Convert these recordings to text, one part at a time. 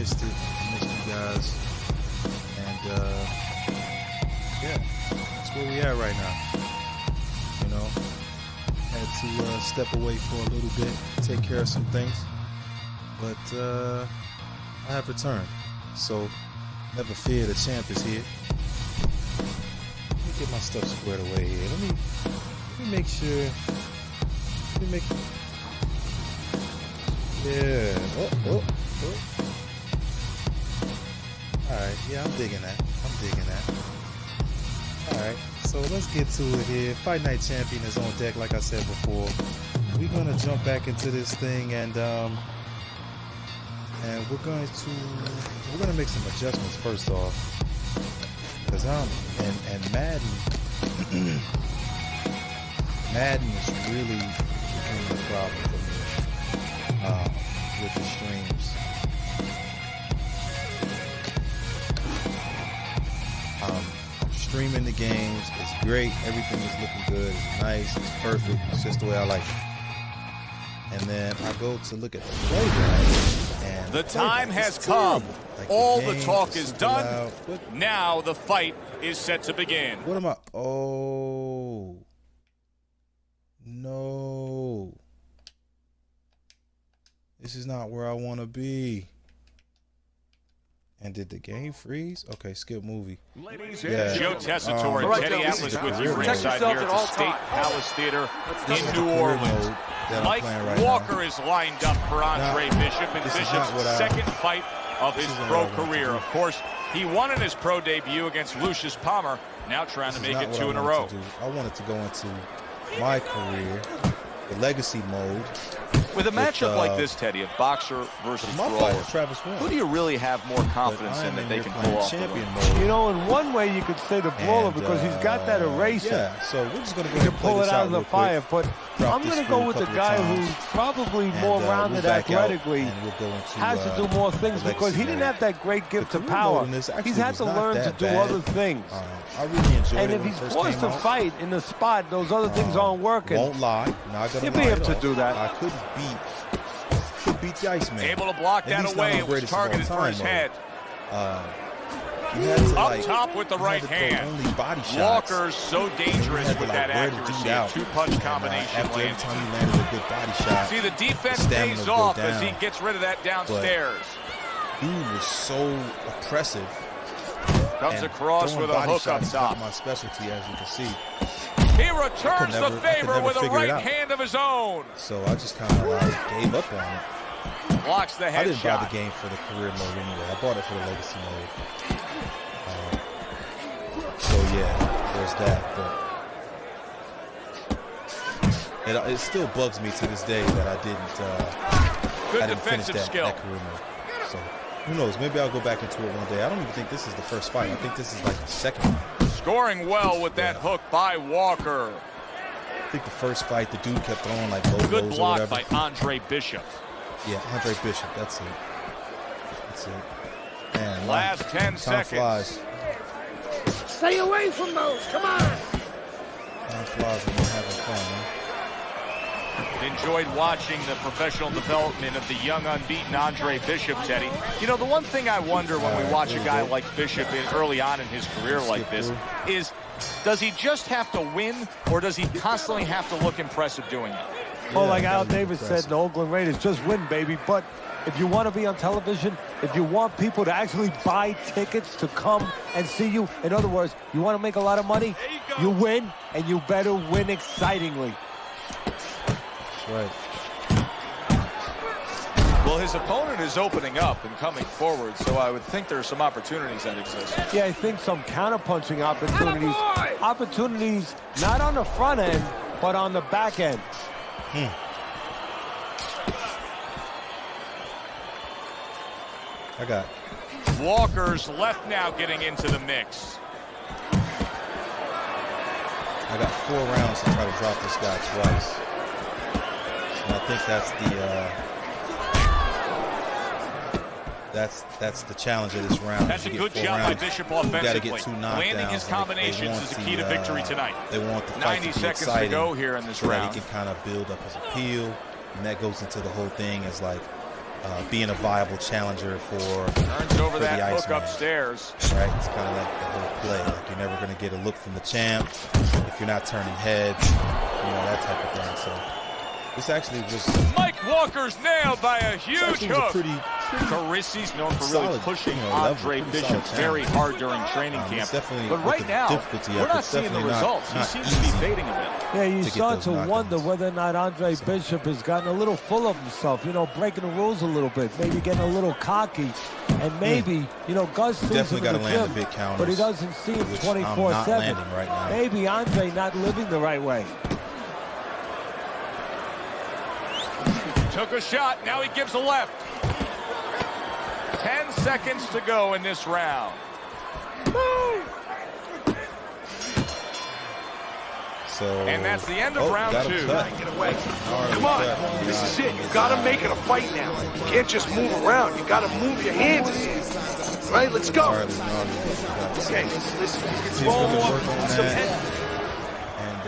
missed it. Missed you guys. And yeah, that's where we at right now. You know, had to step away for a little bit, take care of some things, but I have returned. So never fear, the champ is here. Let me get my stuff squared away here. Let me make sure. Let me make. Yeah. Oh. All right. Yeah, I'm digging that. All right. So let's get to it here. Fight Night Champion is on deck, like I said before. We're gonna jump back into this thing, and we're gonna make some adjustments first off, because and Madden Madden is really becoming a problem for me with the streams. Streaming the games is great. Everything is looking good. It's nice. It's perfect. It's just the way I like it. And then I go to look at the playback, and the time has come. Like all the talk is done. Loud. Now the fight is set to begin. What am I? Oh. No. This is not where I want to be. And did the game freeze? Okay, skip movie. Yeah. Joe Tessitore and Teddy Atlas with you ringside here at the State Palace Theater in New Orleans. Mike Walker is lined up for Andre Bishop in Bishop's second fight of his pro career. Of course, he won in his pro debut against Lucius Palmer, now trying to make it 2 in a row. I wanted to go into my career, the legacy mode. With a matchup like this, Teddy, a boxer versus brawler, who do you really have more confidence in that they can pull off? You know, in one way you could say the brawler, because he's got that eraser. Yeah, so we're just going to go ahead and pull it out of the fire. But I'm going to go with the guy who's probably more rounded athletically, has to do more things, because he didn't have that great gift to power. He's had to learn to do other things. I really enjoyed it. And if he's forced to fight in the spot, those other things aren't working. Won't lie. He'll be able to do that. I couldn't beat the Iceman. Able to block that away. It was targeted for his head. Up top with the right hand. Walker's so dangerous with that accuracy. A two-punch combination. Every time he landed a good body shot. See, the defense pays off as he gets rid of that downstairs. Dude was so oppressive. Comes across with a hook up top. My specialty, as you can see. He returns the favor with a right hand of his own. So I just kind of like gave up on it. Blocks the headshot. I didn't buy the game for the career mode anyway. I bought it for the legacy mode. So yeah, there's that. But it still bugs me to this day that I didn't finish that career mode. So who knows? Maybe I'll go back into it one day. I don't even think this is the first fight. I think this is like the second one. Scoring well with that hook by Walker. I think the first fight, the dude kept throwing like low good blows block or by Andre Bishop. Yeah, Andre Bishop. That's it. Man, last 10 seconds. Flies. Stay away from those. Come on. Time flies when you're having fun, man. Enjoyed watching the professional development of the young, unbeaten Andre Bishop, Teddy. You know, the one thing I wonder when we watch a guy like Bishop early on in his career like this is, does he just have to win, or does he constantly have to look impressive doing it? Well, like Al Davis said in the Oakland Raiders, just win, baby. But if you want to be on television, if you want people to actually buy tickets to come and see you, in other words, you want to make a lot of money, you win, and you better win excitingly. Right. Well, his opponent is opening up and coming forward, so I would think there are some opportunities that exist. Yeah, I think some counter-punching opportunities. Opportunities not on the front end, but on the back end. I got Walker's left now getting into the mix. I got 4 rounds to try to drop this guy twice. And I think that's the challenge of this round. That's a good job by Bishop offensively. You got to get 2 knockdowns. Landing his combinations is a key to victory tonight. They want the fight 90 to be seconds exciting, to go here in this so round. that he can kind of build up his appeal, and that goes into the whole thing as like being a viable challenger for turns over that the hook Iceman. upstairs. Right, it's kind of like the whole play. Like you're never going to get a look from the champ if you're not turning heads, you know, that type of thing. So this actually was Mike Walker's nailed by a huge hook. Pretty Carisi's known for solid, really pushing you know, Andre level, Bishop very hard during training camp. But right now, we're not seeing the results. He seems to be fading a bit. Yeah, you start to wonder whether or not Andre Bishop has gotten a little full of himself, you know, breaking the rules a little bit, maybe getting a little cocky, and maybe, you know, Gus sees him in the gym, but he doesn't see him 24/7. Right now. Maybe Andre not living the right way. Took a shot, now he gives a left. 10 seconds to go in this round. So, and that's the end of round 2. Get away. Come on, this is it. You gotta make it a fight now. You can't just move around. You gotta move your hands. All right, let's go. Okay, listen. Roll more. Some head. And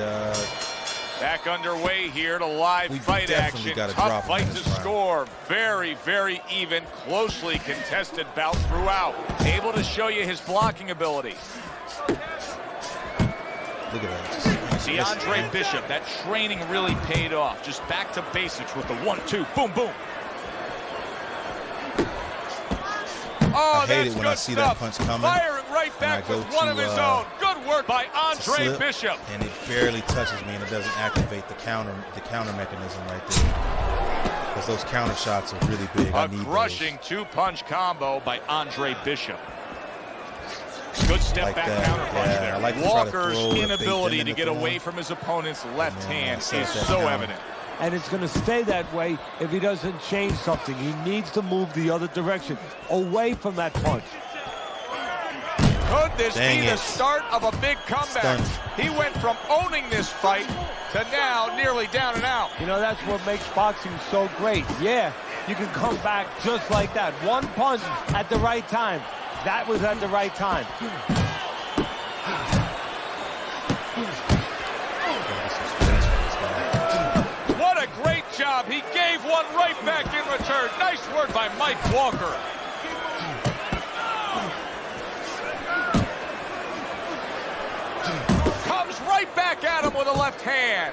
back underway here to live fight action. Tough fight to score. Very, very even, closely contested bout throughout. Able to show you his blocking ability. Look at that. See, Andre Bishop, that training really paid off. Just back to basics with the 1-2, boom, boom. Oh, I hate it when I see that punch coming. Firing right back with one of his own. Good work by Andre Bishop. And it barely touches me, and it doesn't activate the counter mechanism right there. Because those counter shots are really big. A crushing two-punch combo by Andre Bishop. Good step back counter punch there. Like Walker's inability to get away from his opponent's left hand is so evident. And it's going to stay that way if he doesn't change something. He needs to move the other direction, away from that punch. Could this be the start of a big comeback? He went from owning this fight to now nearly down and out. You know, that's what makes boxing so great. Yeah, you can come back just like that. One punch at the right time. That was at the right time. What a great job. He gave one right back in return. Nice work by Mike Walker. Comes right back at him with a left hand.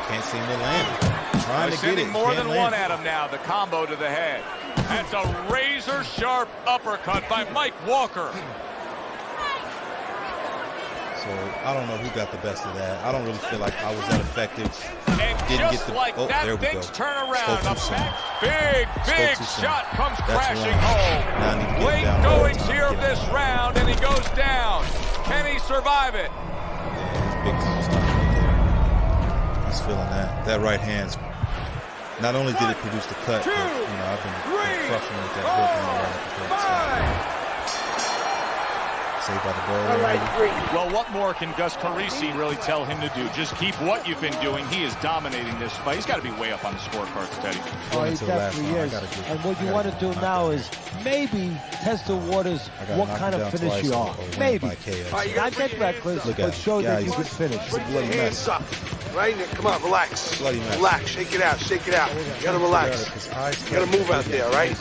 Can't seem to land. Trying to get it. More than one at him now. The combo to the head. That's a razor-sharp uppercut by Mike Walker. So I don't know who got the best of that. I don't really feel like I was that effective. And didn't just get the, like oh, that, there we things go. turn around. A big shot comes crashing home. Late goings here of this round, and he goes down. Can he survive it? Big time stop. He's feeling that. That right hand's. Not only did it produce the cut, but you know I've been crushing with that hook and Saved by the bell. Well, what more can Gus Carisi really tell him to do? Just keep what you've been doing. He is dominating this fight. He's got to be way up on the scorecards, Teddy. Oh, he definitely is. And what you want to do now is maybe test the waters what kind of finish you are. Maybe. Not get reckless, but show that you can finish. Hands up. Right? Come on, relax. Relax. Shake it out. Shake it out. You gotta relax. You gotta move out there, right?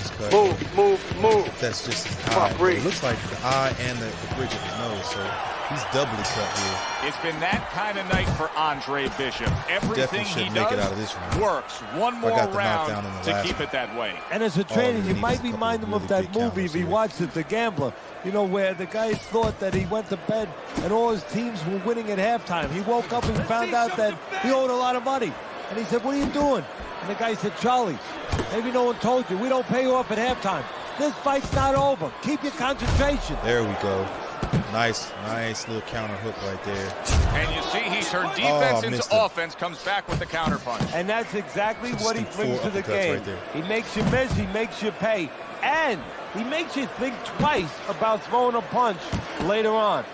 Move. That's just come on, breathe. It looks like the eye and the bridge of his nose, so he's doubly cut here. It's been that kind of night for Andre Bishop. Everything he does works. One more round to keep it that way. And as a trainer, you might remind him of that movie if he watched it, The Gambler. You know, where the guy thought that he went to bed and all his teams were winning at halftime. He woke up and found out that he owed a lot of money. And he said, what are you doing? And the guy said, Charlie, maybe no one told you. We don't pay you off at halftime. This fight's not over. Keep your concentration. There we go. Nice little counter hook right there. And you see he turned defense into offense, comes back with the counter punch. And that's exactly what he brings to the game. He makes you miss, he makes you pay. And he makes you think twice about throwing a punch later on.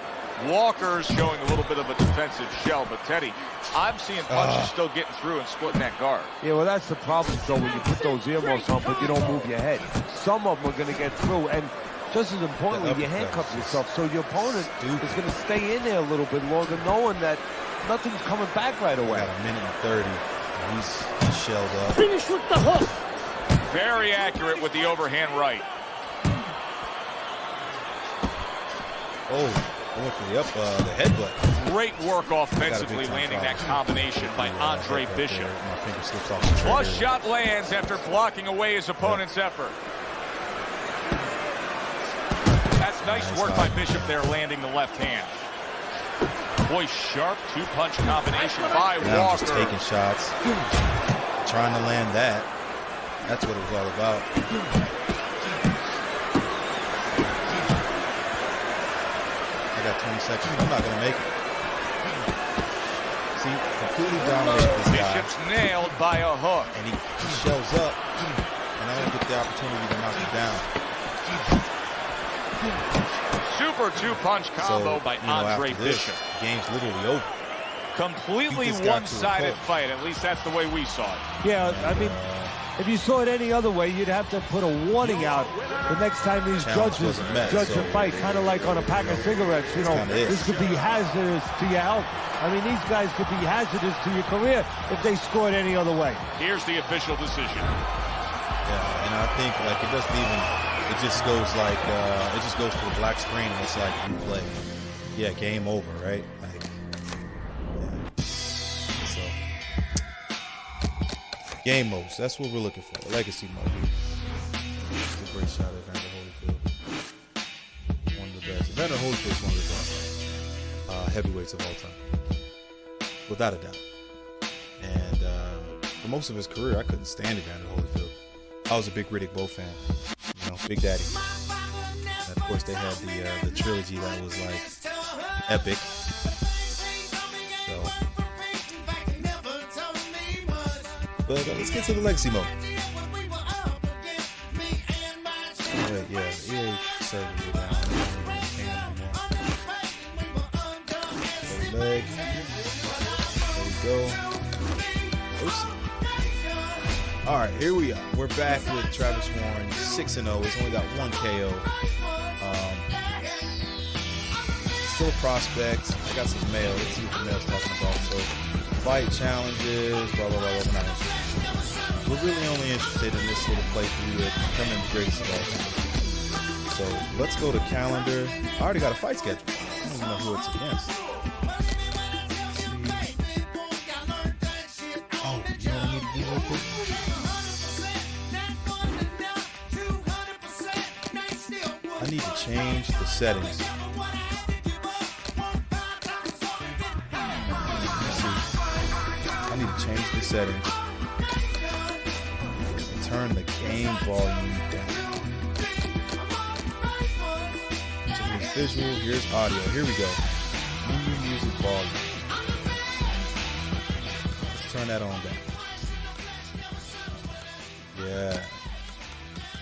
Walker's showing a little bit of a defensive shell, but Teddy, I'm seeing punches still getting through and splitting that guard. Yeah, well, that's the problem, though, when you put those earmuffs on, but you don't move your head. Some of them are going to get through, and just as importantly, you handcuff yourself, so your opponent is going to stay in there a little bit longer, knowing that nothing's coming back right away. Got a minute and 30. He's shelled up. Finish with the hook. Very accurate with the overhand right. Oh, I went for the headbutt. Great work offensively, landing that combination by Andre Bishop. My finger slips off the trigger. Plus shot lands after blocking away his opponent's effort. That's nice work by Bishop there, landing the left hand. Boy, sharp two-punch combination by now Walker. Just taking shots, trying to land that. That's what it was all about. I got 20 seconds. I'm not gonna make it. See, completely dominated this guy. Bishop's nailed by a hook. And he shows up, and I don't get the opportunity to knock him down. Super two-punch combo by Andre Bishop. Game's literally over. Completely one-sided fight. At least that's the way we saw it. Yeah, I mean, if you saw it any other way, you'd have to put a warning out the next time these judges judge a fight, kind of like on a pack of cigarettes. You know, this could be hazardous to your health. I mean, these guys could be hazardous to your career if they scored any other way. Here's the official decision. Yeah, and I think like it doesn't even. It just goes like it just goes to a black screen and it's like you play. Yeah, game over, right? Like, yeah. So game modes. That's what we're looking for. Legacy mode. It's a great shot at Evander Holyfield. One of the best. Evander Holyfield's one of the best heavyweights of all time, without a doubt. And for most of his career, I couldn't stand Evander Holyfield. I was a big Riddick Bowe fan. You know, Big Daddy. And of course, they had the trilogy that was like epic. So, but let's get to the legacy mode. Yeah, EA servers are down. Leg. There we go. Oops. All right, here we are. We're back with Travis Warren, 6-0. He's only got 1 KO. Still a prospect. I got some mail. Let's see what the mail's talking about. So, fight challenges, blah, blah, blah. We're not interested. We're really only interested in this little playthrough of becoming the greatest of all time. So, let's go to calendar. I already got a fight schedule. I don't even know who it's against. Oh, you know what I need to do real quick? I need to change the settings. Let's see. I need to change the settings. And turn the game volume down. So here's visual, here's audio. Here we go. New music volume. Let's turn that on down. Yeah.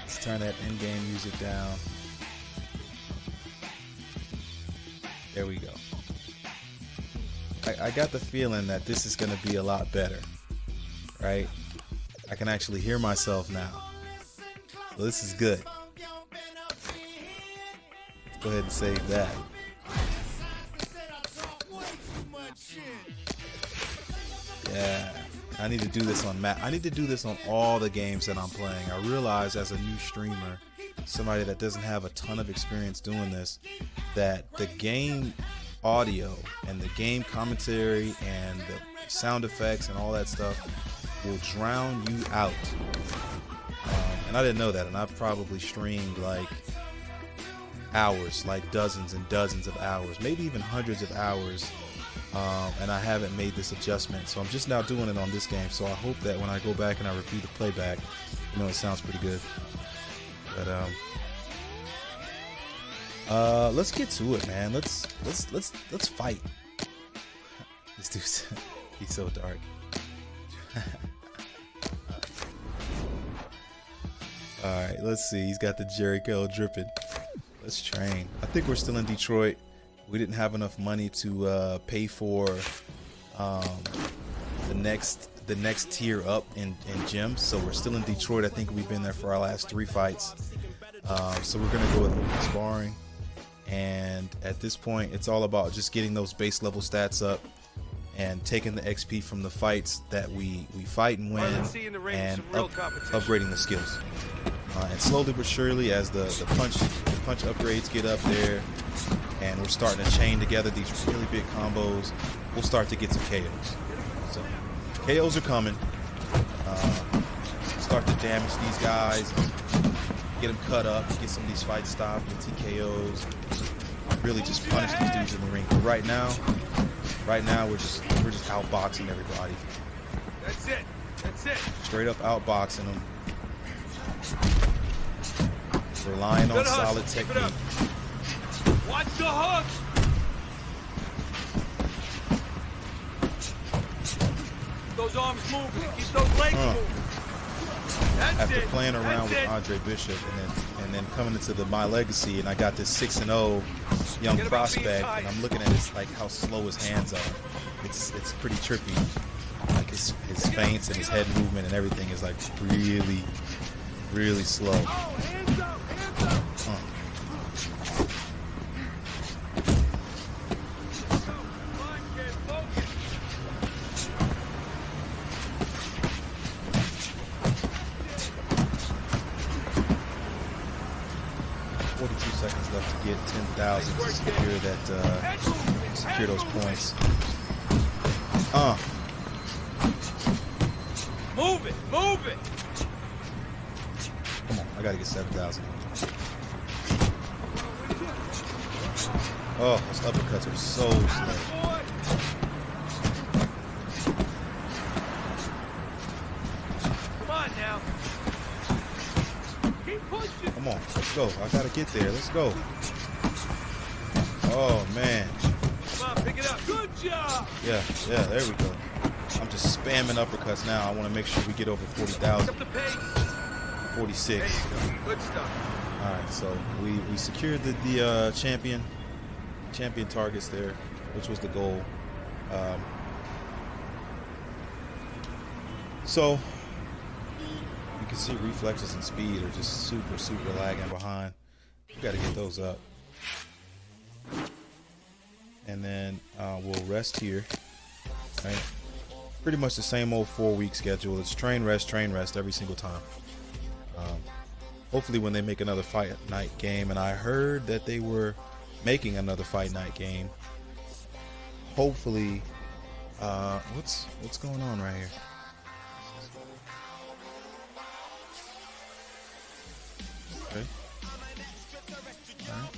Let's turn that in-game music down. There we go. I got the feeling that this is going to be a lot better, right? I can actually hear myself now. So this is good. Let's go ahead and save that. Yeah. I need to do this on I need to do this on all the games that I'm playing. I realize as a new streamer, somebody that doesn't have a ton of experience doing this, that the game audio and the game commentary and the sound effects and all that stuff will drown you out. And I didn't know that, and I've probably streamed like hours, like dozens and dozens of hours, maybe even hundreds of hours, and I haven't made this adjustment. So I'm just now doing it on this game. So I hope that when I go back and I review the playback, you know, it sounds pretty good. But let's get to it, man. Let's fight. This dude's he's so dark. All right, let's see. He's got the Jerry Curl dripping. Let's train. I think we're still in Detroit. We didn't have enough money to pay for the next tier up in gyms, so we're still in Detroit. I think we've been there for our last 3 fights. So we're gonna go with open sparring, and at this point, it's all about just getting those base level stats up and taking the XP from the fights that we fight and win, and upgrading the skills. And slowly but surely, as the punch upgrades get up there, and we're starting to chain together these really big combos, we'll start to get some KOs. So KOs are coming. Start to damage these guys, get them cut up, get some of these fights stopped, get TKOs. Really just punish these dudes in the ring. But right now we're just outboxing everybody. That's it. Straight up outboxing them. Relying on solid technique. Watch the hook. Keep those arms moving. Keep those legs moving. After playing around with Andre Bishop and then coming into My Legacy, and I got this 6-0 young prospect, and I'm looking at his, like, how slow his hands are. It's pretty trippy. Like his feints and his head movement and everything is like really slow. 42 seconds left to get 10,000 to secure those points. Move it. Come on, I gotta get 7,000. Oh, those uppercuts are so slow. Come on now. Keep pushing. Come on, let's go. I gotta get there. Let's go. Oh man. Come on, pick it up. Good job. Yeah, there we go. I'm just spamming uppercuts now. I want to make sure we get over 40,000. 46. Good stuff. All right, so we secured the champion targets there, which was the goal. So you can see reflexes and speed are just super lagging behind. We got to get those up, and then we'll rest here. Right. Pretty much the same old 4-week schedule. It's train, rest every single time. Hopefully when they make another fight night game, and I heard that they were making another fight night game. Hopefully, what's going on right here? Okay. All right.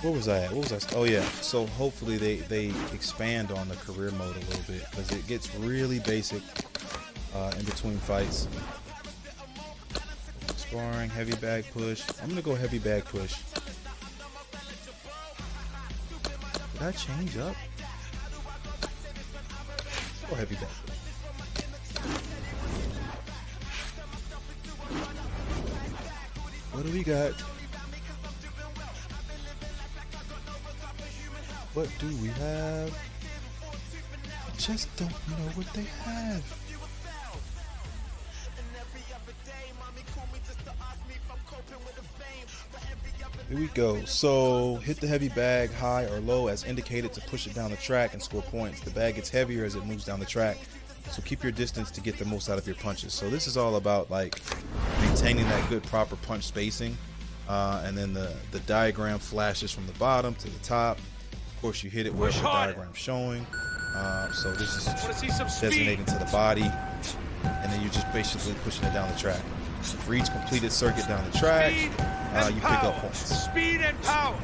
What was I? Oh yeah. So hopefully they expand on the career mode a little bit, because it gets really basic in between fights. Sparring, heavy bag push. I'm gonna go heavy bag push. Did I change up? Let's go heavy bag push. What do we got? What do we have? Just don't know what they have. Here we go. So hit the heavy bag high or low as indicated to push it down the track and score points. The bag gets heavier as it moves down the track, so keep your distance to get the most out of your punches. So this is all about like maintaining that good proper punch spacing, and then the diagram flashes from the bottom to the top. Of course, you hit it where the diagram's showing. So this is designating to the body, and then you're just basically pushing it down the track. For each completed circuit down the track, you pick up points. Speed and power.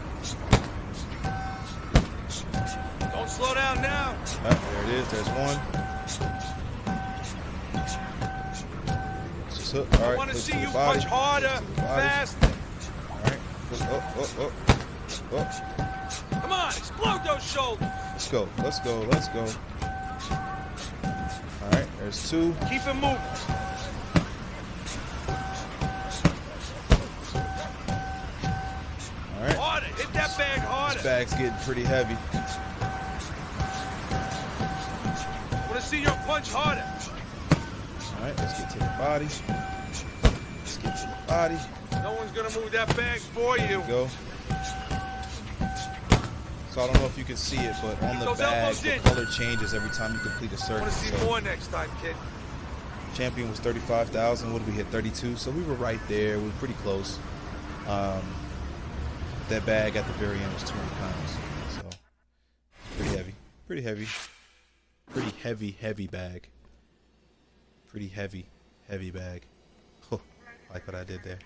Don't slow down now. There it is. There's one. Just hook. All right. I want to see you punch harder, faster. All right. Up. Come on, explode those shoulders. Let's go. All right. There's two. Keep it moving. All right. Harder. Hit that bag harder. This bag's getting pretty heavy. I want to see your punch harder. All right. Let's get to the body. No one's going to move that bag for you. There we go. It's I don't know if you can see it, but on the bag, the color changes every time you complete a circuit. I want to see more next time, kid. Champion was 35,000. What did we hit? 32. So we were right there. We were pretty close. That bag at the very end was 200 pounds. So pretty heavy. Pretty heavy. Pretty heavy bag. Pretty heavy bag. Oh, like what I did there.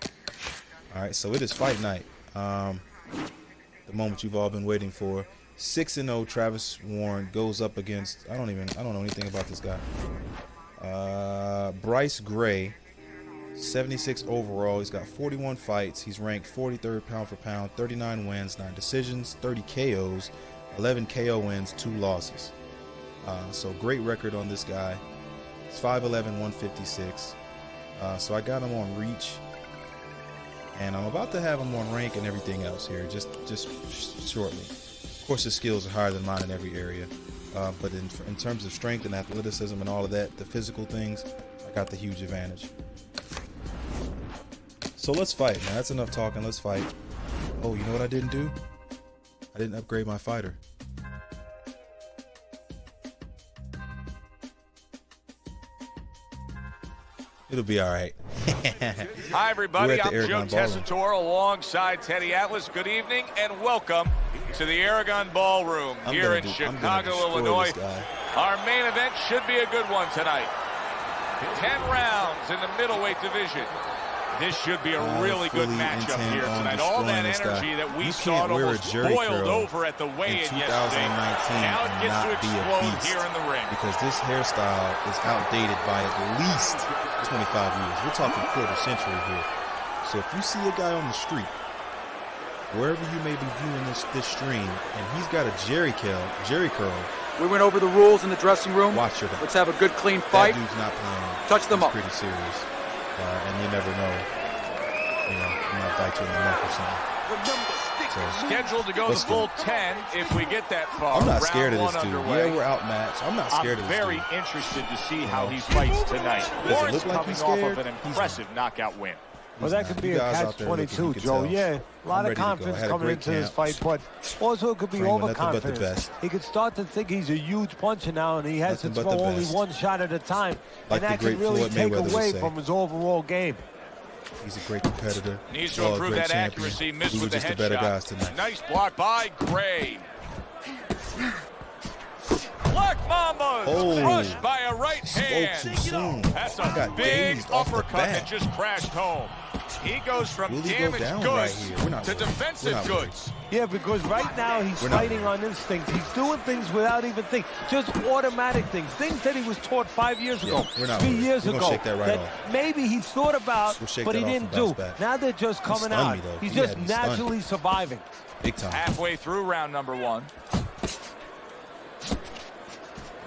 All right, so it is fight night. The moment you've all been waiting for. 6-0 Travis Warren goes up against, I don't know anything about this guy. Bryce Gray, 76 overall. He's got 41 fights. He's ranked 43rd pound for pound, 39 wins, 9 decisions, 30 KOs, 11 KO wins, 2 losses. So great record on this guy. He's 5'11", 156. So I got him on reach, and I'm about to have him on rank and everything else here, just shortly. Of course, his skills are higher than mine in every area, but in terms of strength and athleticism and all of that, the physical things, I got the huge advantage. So let's fight, man. That's enough talking. Let's fight. Oh, you know what I didn't do? I didn't upgrade my fighter. It'll be all right. Hi, everybody. I'm Joe Tessitore alongside Teddy Atlas. Good evening and welcome to the Aragon Ballroom here in Chicago, Illinois. Our main event should be a good one tonight. 10 rounds in the middleweight division. This should be a really good matchup here tonight. All that energy that we saw almost boiled over at the weigh-in yesterday. Now it gets to explode here in the ring. Because this hairstyle is outdated by at least 25 years. We're talking quarter century here. So if you see a guy on the street, wherever you may be viewing this stream, and he's got a Jerry curl. We went over the rules in the dressing room. Watch your back. Let's have a good, clean fight. That dude's not playing. Touch them up. Pretty serious. And you never know. You know, he might bite you in the neck or something. So, scheduled to go the full 10 if we get that far. I'm not scared of this dude. Underway. Yeah, we're outmatched. I'm not scared of this dude. I'm very interested to see how he fights tonight. Warren's coming off of an impressive knockout win. Well, that could be a catch-22, Joe. Yeah, a lot of confidence coming into this fight, but also it could be overconfidence. He could start to think he's a huge puncher now, and he has to throw only one shot at a time, and that can really take away from his overall game. He's a great competitor. Needs to improve that accuracy. Missed with the headshot. Nice block by Gray. Black Mamba crushed by a right hand. That's a big uppercut that just crashed home. He goes from damaged goods to defensive goods. Yeah, because right now he's fighting on instinct. He's doing things without even thinking. Just automatic things. Things that he was taught 5 years ago, 3 years ago. That maybe he thought about, but he didn't do. Now they're just coming out. He's just naturally surviving. Big time. Halfway through round number 1.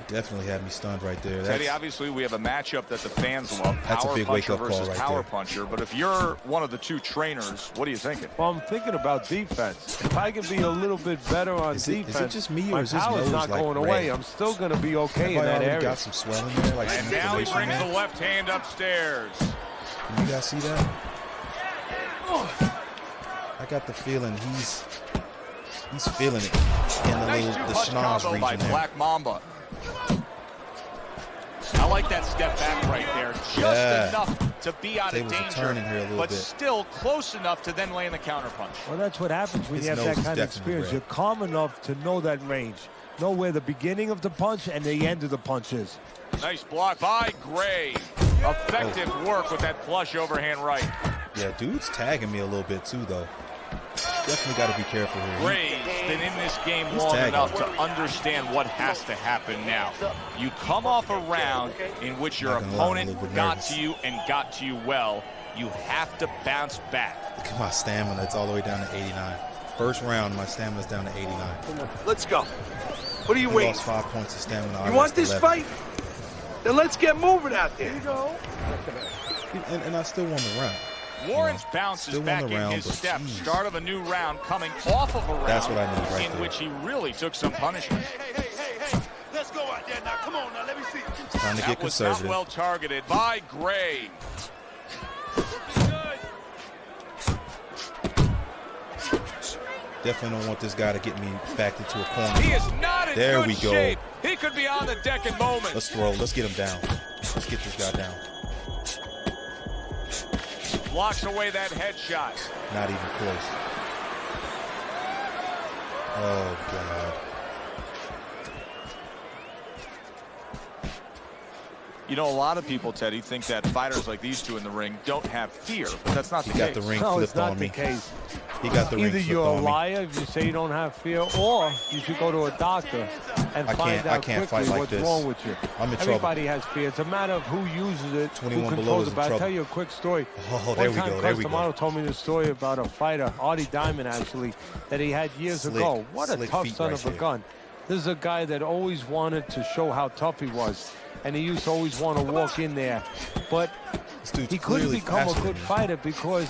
Definitely had me stunned right there. Teddy, obviously we have a matchup that the fans love. That's a big wake-up call versus right power there. puncher. But if you're one of the two trainers, what are you thinking? Well, I'm thinking about defense. If I can be a little bit better on defense, is it just me, or is my his power's nose not like going away. I'm still going to be okay in that area. Got some swelling there, like and now he brings the left hand upstairs. Can you guys see that? I got the feeling he's feeling it in the nice little schnoz region by there. Black Mamba. I like that step back right there. Just enough to be out of danger, but still close enough to then land the counter punch. Well, that's what happens when you have that kind of experience. You're calm enough to know that range. Know where the beginning of the punch and the end of the punch is. Nice block by Gray. Effective work with that flush overhand right. Yeah, dude's tagging me a little bit too, though. Definitely got to be careful here. Gray's been in this game long enough to understand what has to happen now. You come off a round in which your opponent got to you and got to you well. You have to bounce back. Look at my stamina. It's all the way down to 89. First round, my stamina's down to 89. Let's go. What are you waiting? Lost 5 points of stamina. You want this fight? Then let's get moving out there. Here you go. And I still won the round. Warren's bounce is back in his step. Start of a new round coming off of a round that's what I need right in there. which he really took some punishment. Hey. Let's go out there now. Come on now. Let me see. It's time to get conservative. That was not well targeted by Gray. Definitely don't want this guy to get me back into a corner. He is not in there good we go. shape. He could be on the deck in moments. Let's throw. Let's get him down. Let's get this guy down. Blocks away that headshot. Not even close. Oh, God. You know, a lot of people, Teddy, think that fighters like these two in the ring don't have fear, but that's not the case. He got the ring flipped on me. Case. He got the ring Either flipped you're a on me. liar if you say you don't have fear, or you should go to a doctor and find out quickly what's wrong with you. I'm in Everybody trouble. has fear. It's a matter of who uses it, 21 who below controls is it. in But I'll trouble. tell you a quick story. Oh, there we go. There we go. told me the story about a fighter, Artie Diamond, actually, that he had years ago. What a tough son of a gun. This is a guy that always wanted to show how tough he was. And he used to always want to walk in there. But he couldn't become a good fighter because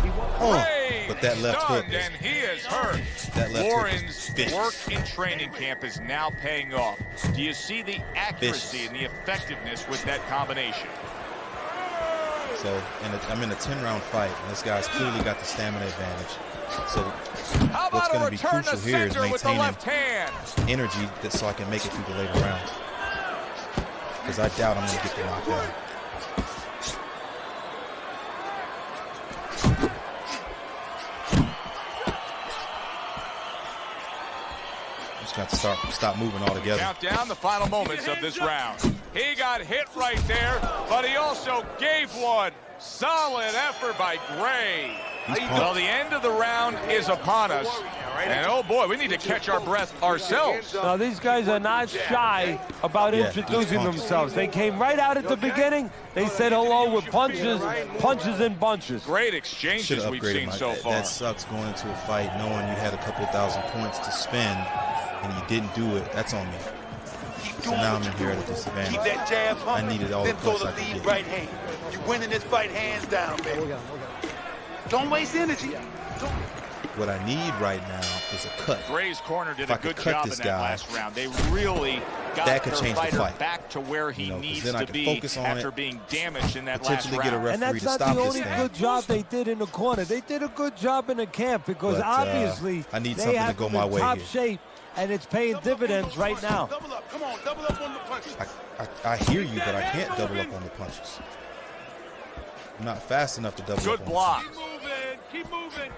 he wasn't. But that left hook. And he is hurt. That left Warren's hook is work in training camp is now paying off. Do you see the accuracy and the effectiveness with that combination? So, I'm in a 10-round fight, and this guy's clearly got the stamina advantage. So, what's going to be crucial here is maintaining energy so I can make it through the later rounds. Because I doubt I'm going to get the knockdown. I'm just going to stop moving altogether. Count down the final moments of this round. He got hit right there, but he also gave one. Solid effort by Gray. Well, the end of the round is upon us. And oh boy, we need to catch our breath ourselves. Now, these guys are not shy about introducing themselves. They came right out at the beginning. They said hello with punches and bunches. Great exchanges we've seen so far. That sucks going into a fight knowing you had a couple thousand points to spend and you didn't do it. That's on me. So now I'm in here at a disadvantage. Keep that jab pumping, I needed all the then throw points the I could lead get. right hand. You're winning this fight hands down, baby. Don't waste energy. What I need right now is a cut. Gray's corner did If I a good could cut job in this that guy, last round. They really got that could their change the fighter fight. back to where he needs then I to can be focus on after it, being damaged in that last potentially get a round. And referee that's to not stop the this only thing. good job they did in the corner. They did a good job in the camp because obviously I need they something to have go them my in way top here. shape, and it's paying dividends right now. Double up. Come on, double up on the punches. I hear you, but I can't double up on the punches. I'm not fast enough to double Good up on block. the punches. Keep moving.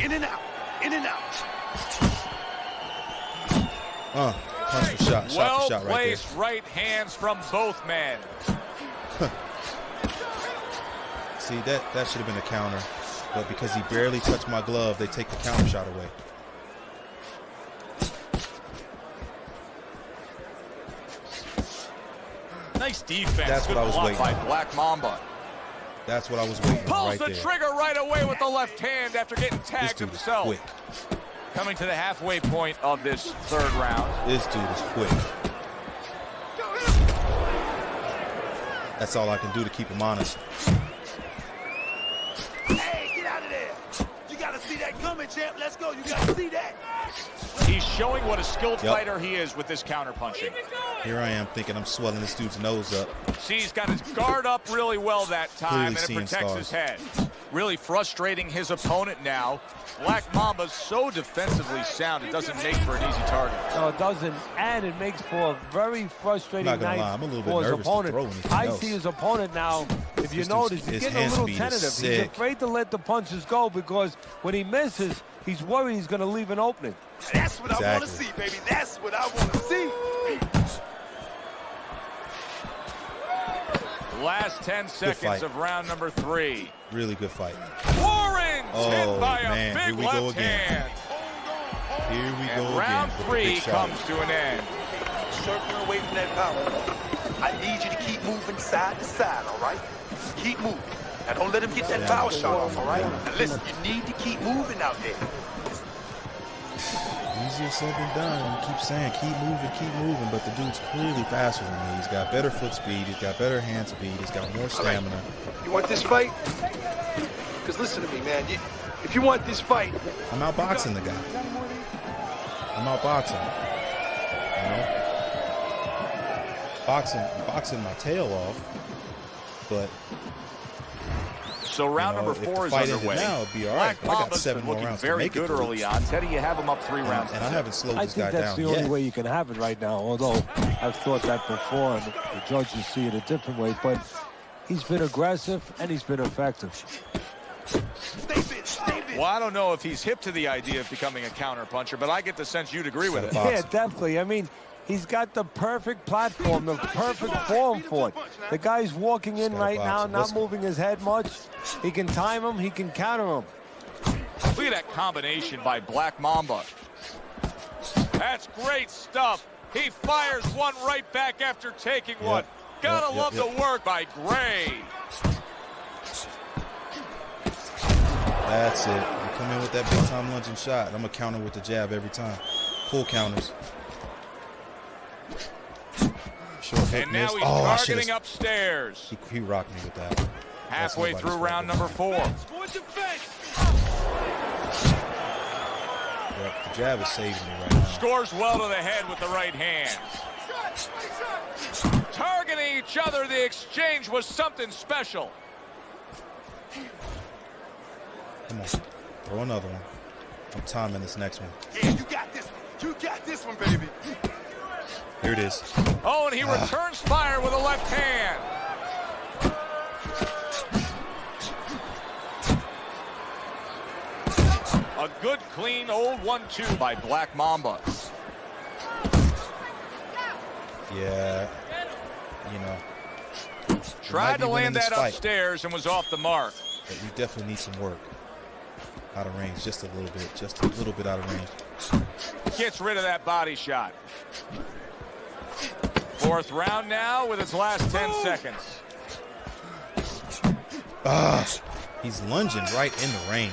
In and out. In and out. Punch for shot. Shot for shot right there. Well-placed right hands from both men. See, that should have been a counter. But because he barely touched my glove, they take the counter shot away. Nice defense. That's what Good I was block waiting by on. Black Mamba. That's what I was waiting on Pulls right the there. trigger right away with the left hand after getting This tagged dude is himself. quick. Coming to the halfway point of this third round. This dude is quick. That's all I can do to keep him honest. Hey, get out of there. You got to see that coming, champ. Let's go. You got to see that. He's showing what a skilled fighter he is with this counter punching. Here I am thinking I'm swelling this dude's nose up. See, he's got his guard up really well that time, Clearly and it seeing protects his head. Really frustrating his opponent now. Black Mamba's so defensively sound, it doesn't make for an easy target. No, it doesn't, and it makes for a very frustrating I'm not gonna night lie, I'm a little bit for his nervous to opponent. throw anything I else. see his opponent now. If you This notice, dude's- he's his getting a hand little speed is tentative. He's sick. afraid to let the punches go because when he misses, he's worried he's going to leave an opening. That's what I want to Exactly. see, baby. That's what I want to see. Last 10 seconds fight. of round number 3. Really good fight. Warren hit by a man, here big we go left again. hand. Here we And go again. round with the 3 big shot. comes to an end. Circling away from that power. I need you to keep moving side to side, all right? Keep moving. Now, don't let him get that power shot off, all right? Now, listen, you need to keep moving out there. Easier said than done. You keep saying keep moving, but the dude's clearly faster than me. He's got better foot speed, he's got better hand speed, he's got more stamina. You want this fight? Because listen to me, man. If you want this fight, I'm outboxing the guy. I'm outboxing. You know? Boxing my tail off, but So round number 4 is underway. Now, it'd be all right. Black I got Mamba's 7 been more looking rounds very to make good early on. Teddy, you have him up 3 rounds. And I haven't slowed this guy down. I think that's the only way you can have it right now, although I've thought that before, and the judges see it a different way. But he's been aggressive, and he's been effective. Well, I don't know if he's hip to the idea of becoming a counterpuncher, but I get the sense you'd agree with it. Yeah, definitely. I mean, he's got the perfect platform, the perfect form for it. The guy's walking in right now, not moving his head much. He can time him, he can counter him. Look at that combination by Black Mamba. That's great stuff. He fires one right back after taking one. Gotta love the work by Gray. That's it. You come in with that big time lunging shot. I'm gonna counter with the jab every time. Pull counters. Short hook And now missed. he's targeting upstairs. He rocked me with that. Halfway through round number 4. Yep, the jab is saving me right now. Scores well to the head with the right hand. Targeting each other, the exchange was something special. Come on, throw another one. I'm timing this next one. Yeah, you got this one. You got this one, baby. Here it is. Oh, and he returns fire with a left hand. A good, clean, old 1-2 by Black Mamba. Yeah, you know. Tried to land that upstairs and was off the mark. But you definitely need some work. Out of range, just a little bit. Just a little bit out of range. Gets rid of that body shot. 4th round now with its last 10 seconds. He's lunging right in the range.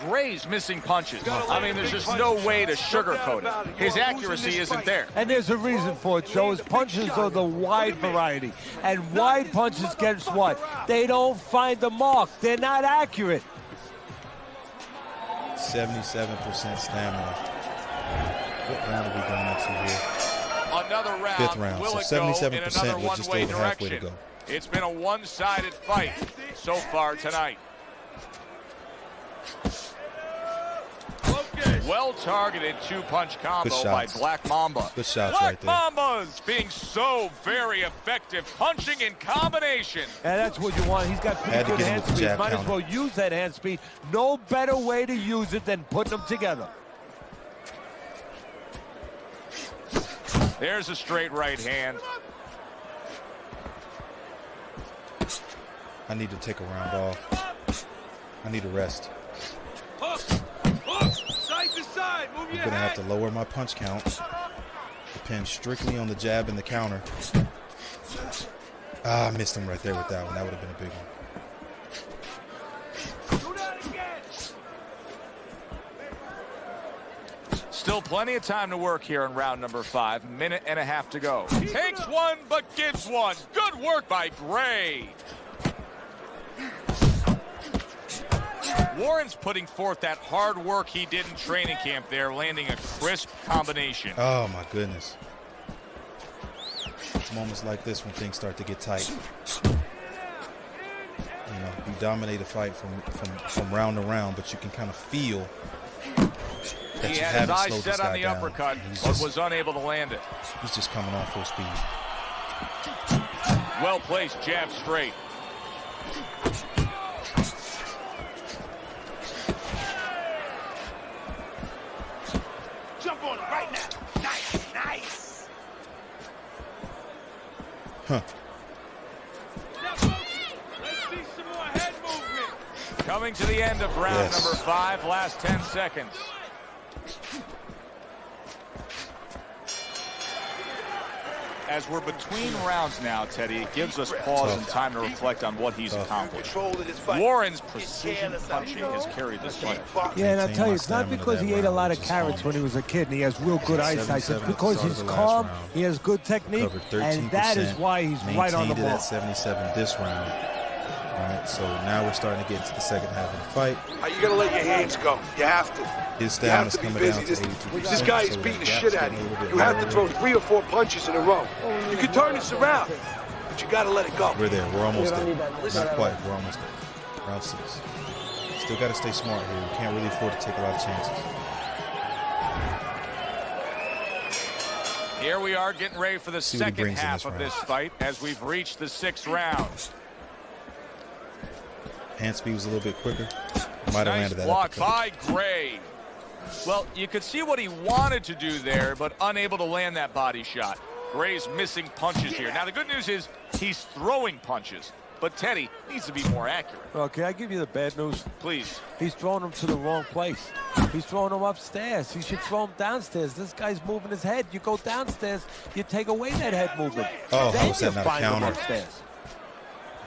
Gray's missing punches. I mean, there's just no way to sugarcoat it. His accuracy isn't there. And there's a reason for it, Joe. His punches are the wide variety. And wide punches, guess what? They don't find the mark. They're not accurate. 77% stamina. What round are we going into here? Another round. 5th round. Will So it go 77% in another with just one-way over halfway to direction? go. It's been a one-sided fight so far tonight. Well-targeted 2-punch combo by Black Mamba. Good shots Black right there. Mamba's being so very effective, punching in combination. And that's what you want. He's got pretty good hand speed. Might as well use that hand speed. No better way to use it than putting them together. There's a straight right hand. I need to take a round off. I need a rest. I'm going to have to lower my punch count. Depend strictly on the jab and the counter. I missed him right there with that one. That would have been a big one. Still plenty of time to work here in round number 5. Minute and a half to go. Takes one, but gives one. Good work by Gray. Warren's putting forth that hard work he did in training camp there, landing a crisp combination. Oh, my goodness. It's moments like this when things start to get tight. You know, you dominate a fight from round to round, but you can kind of feel that he had his eyes set on the uppercut, but was unable to land it. He's just coming off full speed. Well placed, jab straight. Jump on it right now. Nice, nice. Huh. Let's see some more head movement. Coming to the end of round number 5, last 10 seconds. As we're between rounds now, Teddy, it gives us pause and time to reflect on what he's accomplished. Warren's precision punching has carried this fight. Yeah, and I'll tell you, it's not because he ate a lot of carrots when he was a kid and he has real good eyesight. It's because he's calm, he has good technique, and that is why he's right on the ball. At 77 this round. All right, so now we're starting to get into the second half of the fight. You gotta let your hands go. You have to. His stamina's coming down to 82%. This guy is beating the shit out of you. You have to throw 3 or 4 punches in a row. You can turn this around, but you gotta let it go. We're there. We're almost there. Not quite. We're almost there. Round 6. Still got to stay smart here. We can't really afford to take a lot of chances. Here we are getting ready for the second half of this fight as we've reached the 6th round. Hand speed was a little bit quicker. Might have landed that block uppercut. by Gray. Well, you could see what he wanted to do there, but unable to land that body shot. Gray's missing punches here. Now, the good news is he's throwing punches, but Teddy needs to be more accurate. Well, can I give you the bad news? Please. He's throwing him to the wrong place. He's throwing him upstairs. He should throw him downstairs. This guy's moving his head. You go downstairs, you take away that head movement. Oh, then how was that not a find him counter? upstairs.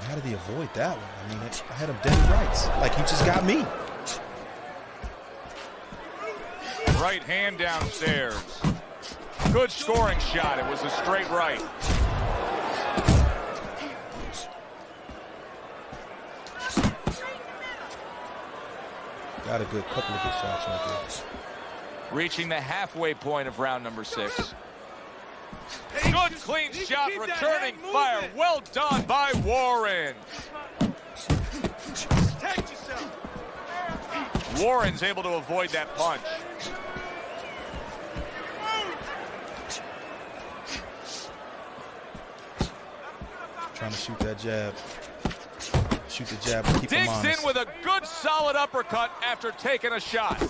How did he avoid that one? I mean, I had him dead and rights. Like he just got me. Right hand downstairs. Good scoring shot. It was a straight right. Got a good couple of good shots right there. Reaching the halfway point of round number 6. Good clean shot, returning fire. Well done by Warren. Warren's able to avoid that punch. Trying to shoot that jab. Shoot the jab and keep him honest. Digs in with a good solid uppercut after taking a shot.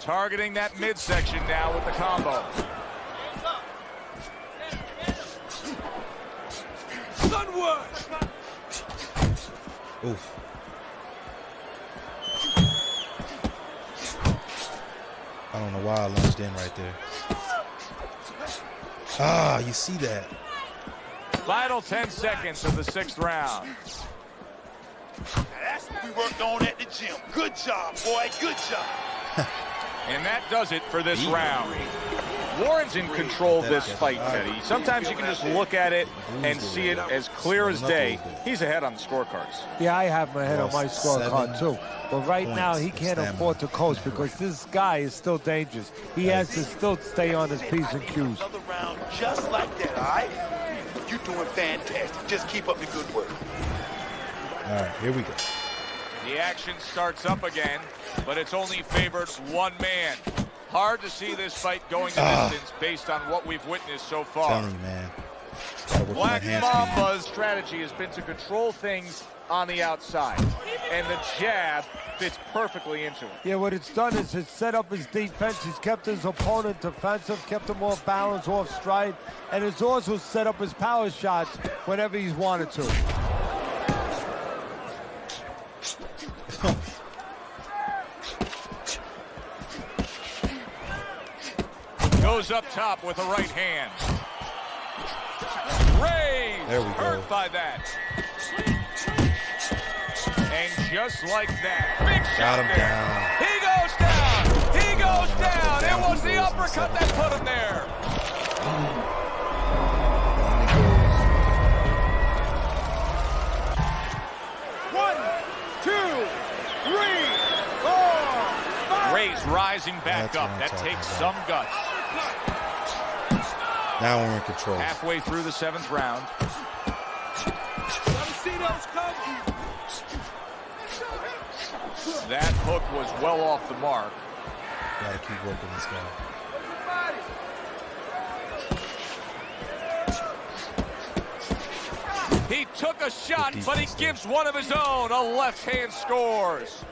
Targeting that midsection now with the combo. Oof. I don't know why I lunged in right there. Ah, you see that? Final 10 seconds of the 6th round. That's what we worked on at the gym. Good job, boy. Good job. And that does it for this round. Warren's in control of this fight, Teddy. Sometimes you can just look at it and see it as clear as day. He's ahead on the scorecards. Yeah, I have my head on my scorecard too. But right now, he can't afford to coast because this guy is still dangerous. He has to still stay on his P's and Q's. Another round just like that, all right? You're doing fantastic. Just keep up the good work. All right, here we go. The action starts up again, but it's only favored one man. Hard to see this fight going the distance based on what we've witnessed so far. Telling you, man. Gotta work on Black that hand speed. Mamba's strategy has been to control things on the outside, and the jab fits perfectly into it. Yeah, what it's done is it's set up his defense. He's kept his opponent defensive, kept him off balance, off stride, and it's also set up his power shots whenever he's wanted to. Goes up top with a right hand. Raised. There we go. Hurt by that. And just like that, big shot Got him there. down. He goes down. He goes down. It was the uppercut that put him there. Ray's rising back up. That takes some guts. Now we're in control. Halfway through the 7th round. That hook was well off the mark. Gotta keep working this guy. He took a shot, but he gives one of his own. A left hand scores.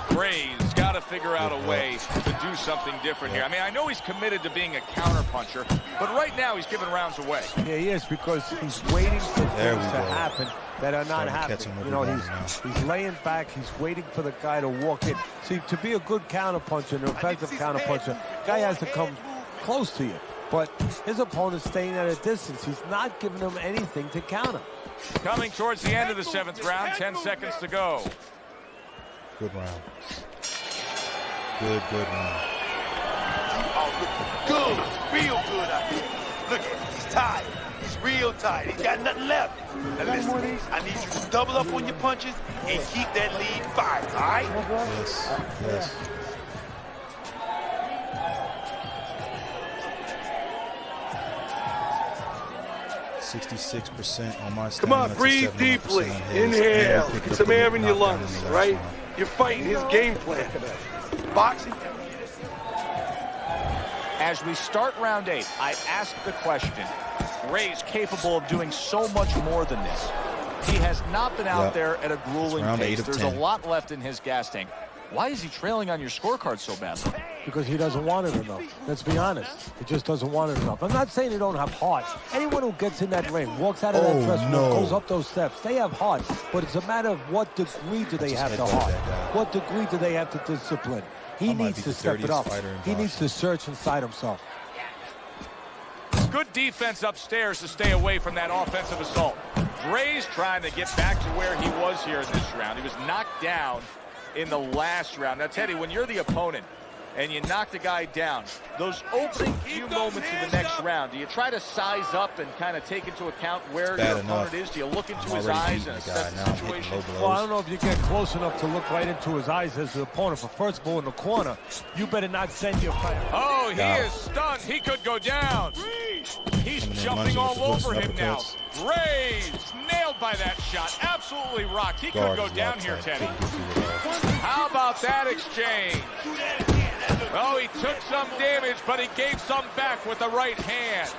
Gray's got to figure out a way to do something different here. I mean, I know he's committed to being a counterpuncher, but right now he's giving rounds away. Yeah, he is, because he's waiting for things to happen that are not happening. You know, he's laying back, he's waiting for the guy to walk in. See, to be a good counterpuncher, an effective counterpuncher, guy has to come close to you. But his opponent's staying at a distance. He's not giving him anything to counter. Coming towards the end of the 7th round, 10 seconds to go. Good round. Good round. You are looking good, real good out here. Look at him, he's tired. He's real tight. He's got nothing left. Now listen, I need you to double up on your punches and keep that lead fired, all right? Yes, yes. %66% on my stamina. Come on, breathe deeply. Inhale. Get some air in your lungs, right? You're fighting his game plan. Boxing. As we start round 8, I ask the question, Ray's capable of doing so much more than this. He has not been out there at a grueling pace. There's a lot left in his gas tank. Why is he trailing on your scorecard so badly? Because he doesn't want it enough. Let's be honest. He just doesn't want it enough. I'm not saying they don't have heart. Anyone who gets in that ring, walks out of that dressing room, goes up those steps, they have heart. But it's a matter of what degree do they have the heart? What degree do they have the discipline? He needs to step it up. He needs to search inside himself. Good defense upstairs to stay away from that offensive assault. Gray's trying to get back to where he was here in this round. He was knocked down in the last round. Now, Teddy, when you're the opponent and you knock the guy down, those opening few moments in the next round, do you try to size up and kind of take into account where your opponent is? Do you look into his eyes and assess the situation? Well, I don't know if you get close enough to look right into his eyes as the opponent. But first of all, in the corner, you better not send your fighter. Oh, he is stunned. He could go down. He's jumping all over him now. Graves nailed by that shot. Absolutely rocked. He could go down here, Teddy. How about that exchange? Oh, he took some damage, but he gave some back with the right hand.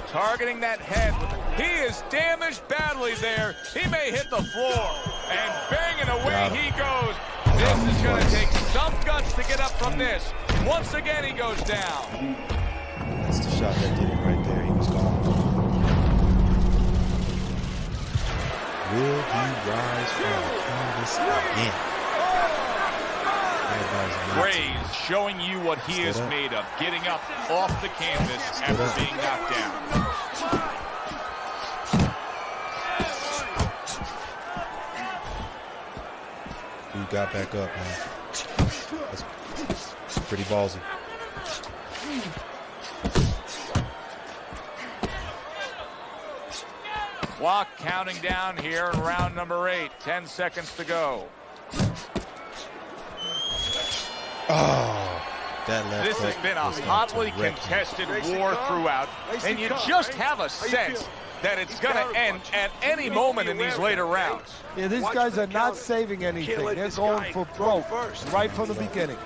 Targeting that head. He is damaged badly there. He may hit the floor. And banging away he goes. This is going to take some guts to get up from this. Once again, he goes down. That's the shot that did it right there. He was gone. Will he rise from the canvas again? Graves showing you what he is made of, getting up off the canvas after being knocked down. He got back up, man. That's pretty ballsy. Clock counting down here in round number 8. 10 seconds to go. Oh, that left. This has been a hotly contested war throughout, and you just have a sense that it's going to end at any moment in these later rounds. Yeah, these guys are not saving anything. They're going for broke right from the beginning.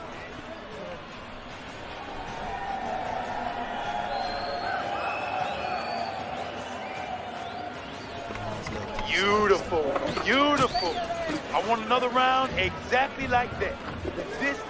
Beautiful, beautiful. I want another round exactly like that. This is...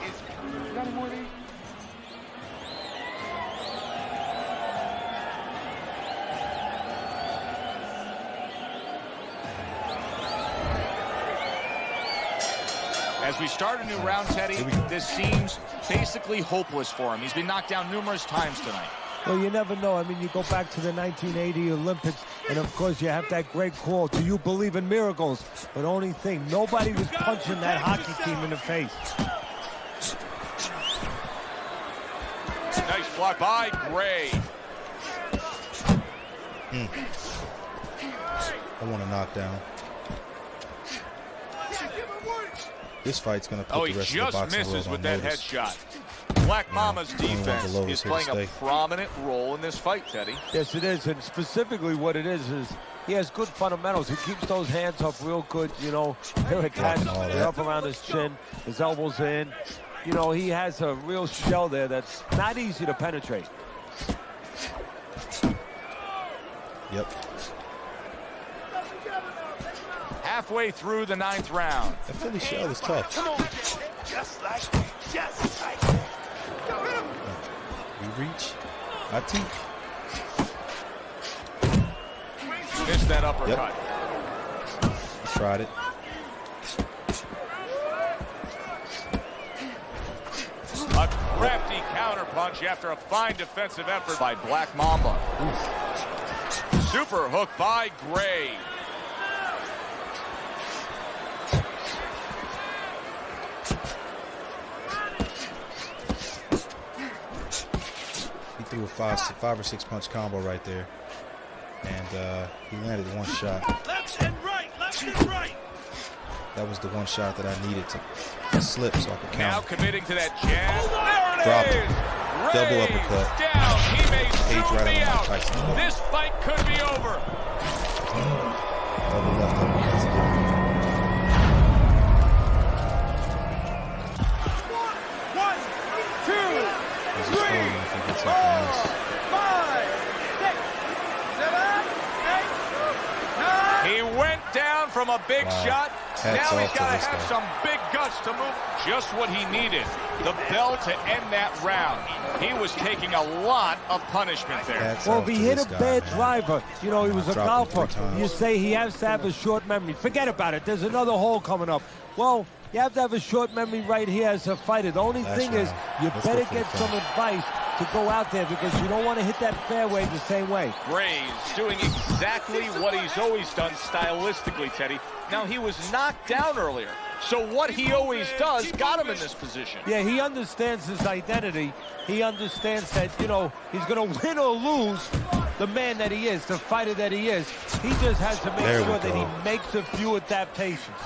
As we start a new round, Teddy, this seems basically hopeless for him. He's been knocked down numerous times tonight. Well, you never know. I mean, you go back to the 1980 Olympics, and of course you have that great call, do you believe in miracles? But only thing, nobody was punching that hockey team in the face. Nice block by Gray. I want to knock down. This fight's going to put the rest of the boxing world on notice. Oh, he just misses with that headshot. Black Mama's defense is playing a prominent role in this fight, Teddy. Yes, it is, and specifically what it is he has good fundamentals. He keeps those hands up real good, you know. They're attached, they're up around his chin, his elbows in. You know, he has a real shell there that's not easy to penetrate. Yep. Halfway through the 9th round. That Philly shell is tough. Come on, just like that. You reach, I teach. Missed that uppercut. Yep. I tried it. A crafty counterpunch after a fine defensive effort by Black Mamba. Super hook by Gray. threw a five or six punch combo right there, and he landed one shot. Left and right, left and right. That was the one shot that I needed to slip so I could count. Now committing to that jab. Drop There it it. is. Double Raised uppercut. Down. He may Cage soon right be on Mike out. Tyson. This fight could be over. Double left uppercut. One, two, He's just throwing if he gets up on this. 5, 6, 7, 8, 9. He went down from a big Wow. shot. Hats Now he's off to got to this have guy. some big guts to move. Just what he needed. The bell to end that round. He was taking a lot of punishment there. Hats Well, off if he to hit this a guy, bad man. driver, you know, he was a Dropped it golfer. 3 times. You say he has to have a short memory. Forget about it. There's another hole coming up. Well, you have to have a short memory right here as a fighter. The only Last thing is round. you Let's go better for the get some finish. advice to go out there because you don't want to hit that fairway the same way. Graves doing exactly what he's always done stylistically, Teddy. Now, he was knocked down earlier. So what he always does got him in this position. Yeah, he understands his identity. He understands that, you know, he's going to win or lose the man that he is, the fighter that he is. He just has to make There we sure that go. he makes a few adaptations.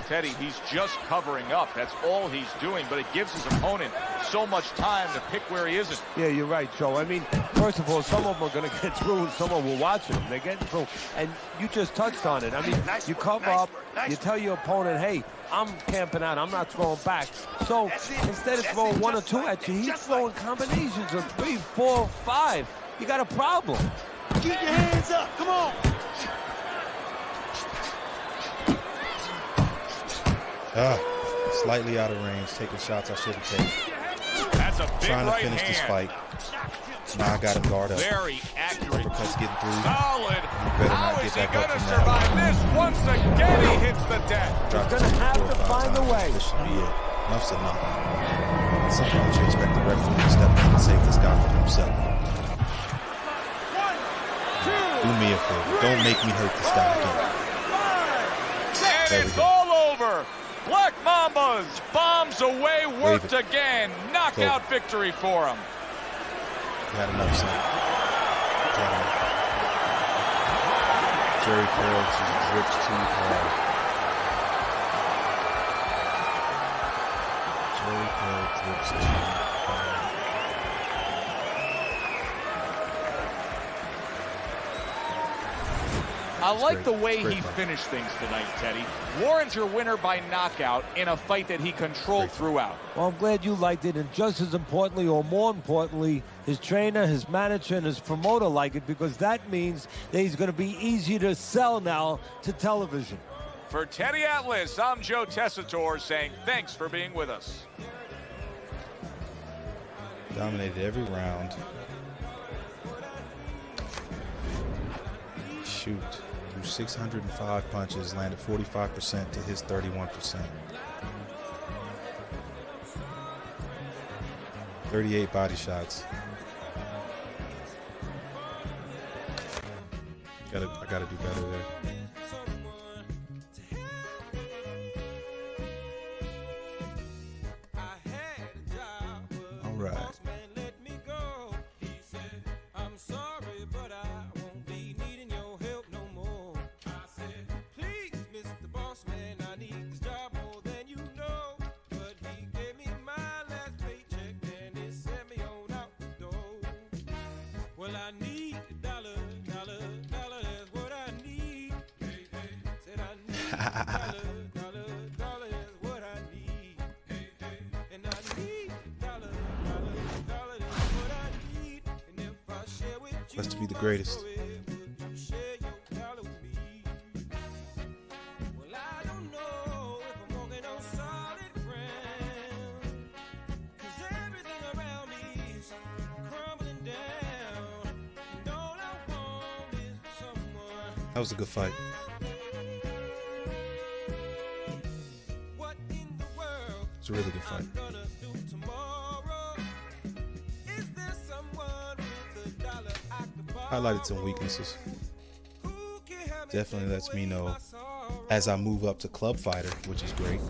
Teddy, he's just covering up. That's all he's doing, but it gives his opponent so much time to pick where he isn't. Yeah, you're right, Joe. I mean, first of all, some of them are going to get through and some of them will watch them. They're getting through. And you just touched on it. I mean, you cover up, you tell your opponent, hey, I'm camping out. I'm not throwing back. So instead of throwing 1 or 2 at you, he's throwing combinations of 3, 4, 5. You got a problem. Keep your hands up. Come on. Slightly out of range, taking shots I shouldn't take. That's a big Trying to right finish this hand. fight. Now I got him guard up. Very accurate. Uppercut's getting through. Solid. better How not is get he back up going to from that. survive this? Once again, he hits the deck. Dropped He's gonna it have 4 or to 5 find a times. way. This should be it. Enough's enough. Sometimes you expect the referee to step in and save this guy from himself. Do me a favor. Don't make me hurt this guy again. And There we it's go. all over. Black Mambas bombs away, worked it. again. Knockout victory for him. Got enough, son. Got enough. Jerry Curl just drips too hard. Jerry Curl drips too hard. I like great. the way Great he fight. finished things tonight, Teddy. Warringer winner by knockout in a fight that he controlled throughout. Well, I'm glad you liked it, and just as importantly, or more importantly, his trainer, his manager, and his promoter like it because that means that he's going to be easier to sell now to television. For Teddy Atlas, I'm Joe Tessitore saying thanks for being with us. Dominated every round. Shoot. Threw 605 punches, landed 45% to his 31%. 38 body shots. I gotta do better there. All right. Let's to be the greatest. That was a good fight. It's a really good fight. Highlighted some weaknesses. Definitely lets me know as I move up to club fighter, which is great.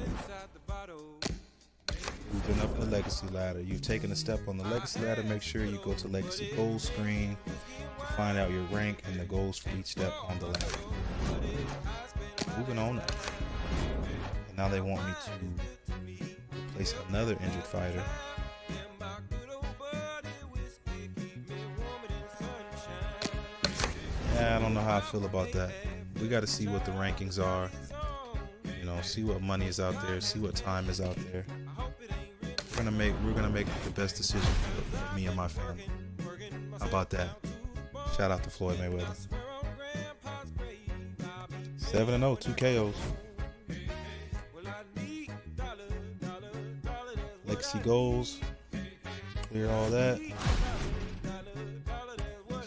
Move moving up the legacy ladder. You've taken a step on the legacy ladder. Make sure you go to legacy goals screen to find out your rank and the goals for each step on the ladder. Moving on up. And now they want me to replace another injured fighter. Yeah, I don't know how I feel about that. We got to see what the rankings are. You know, see what money is out there, see what time is out there. We're gonna make the best decision for me and my family. How about that? Shout out to Floyd Mayweather. 7-0, 2 KOs. Legacy goals. Clear all that.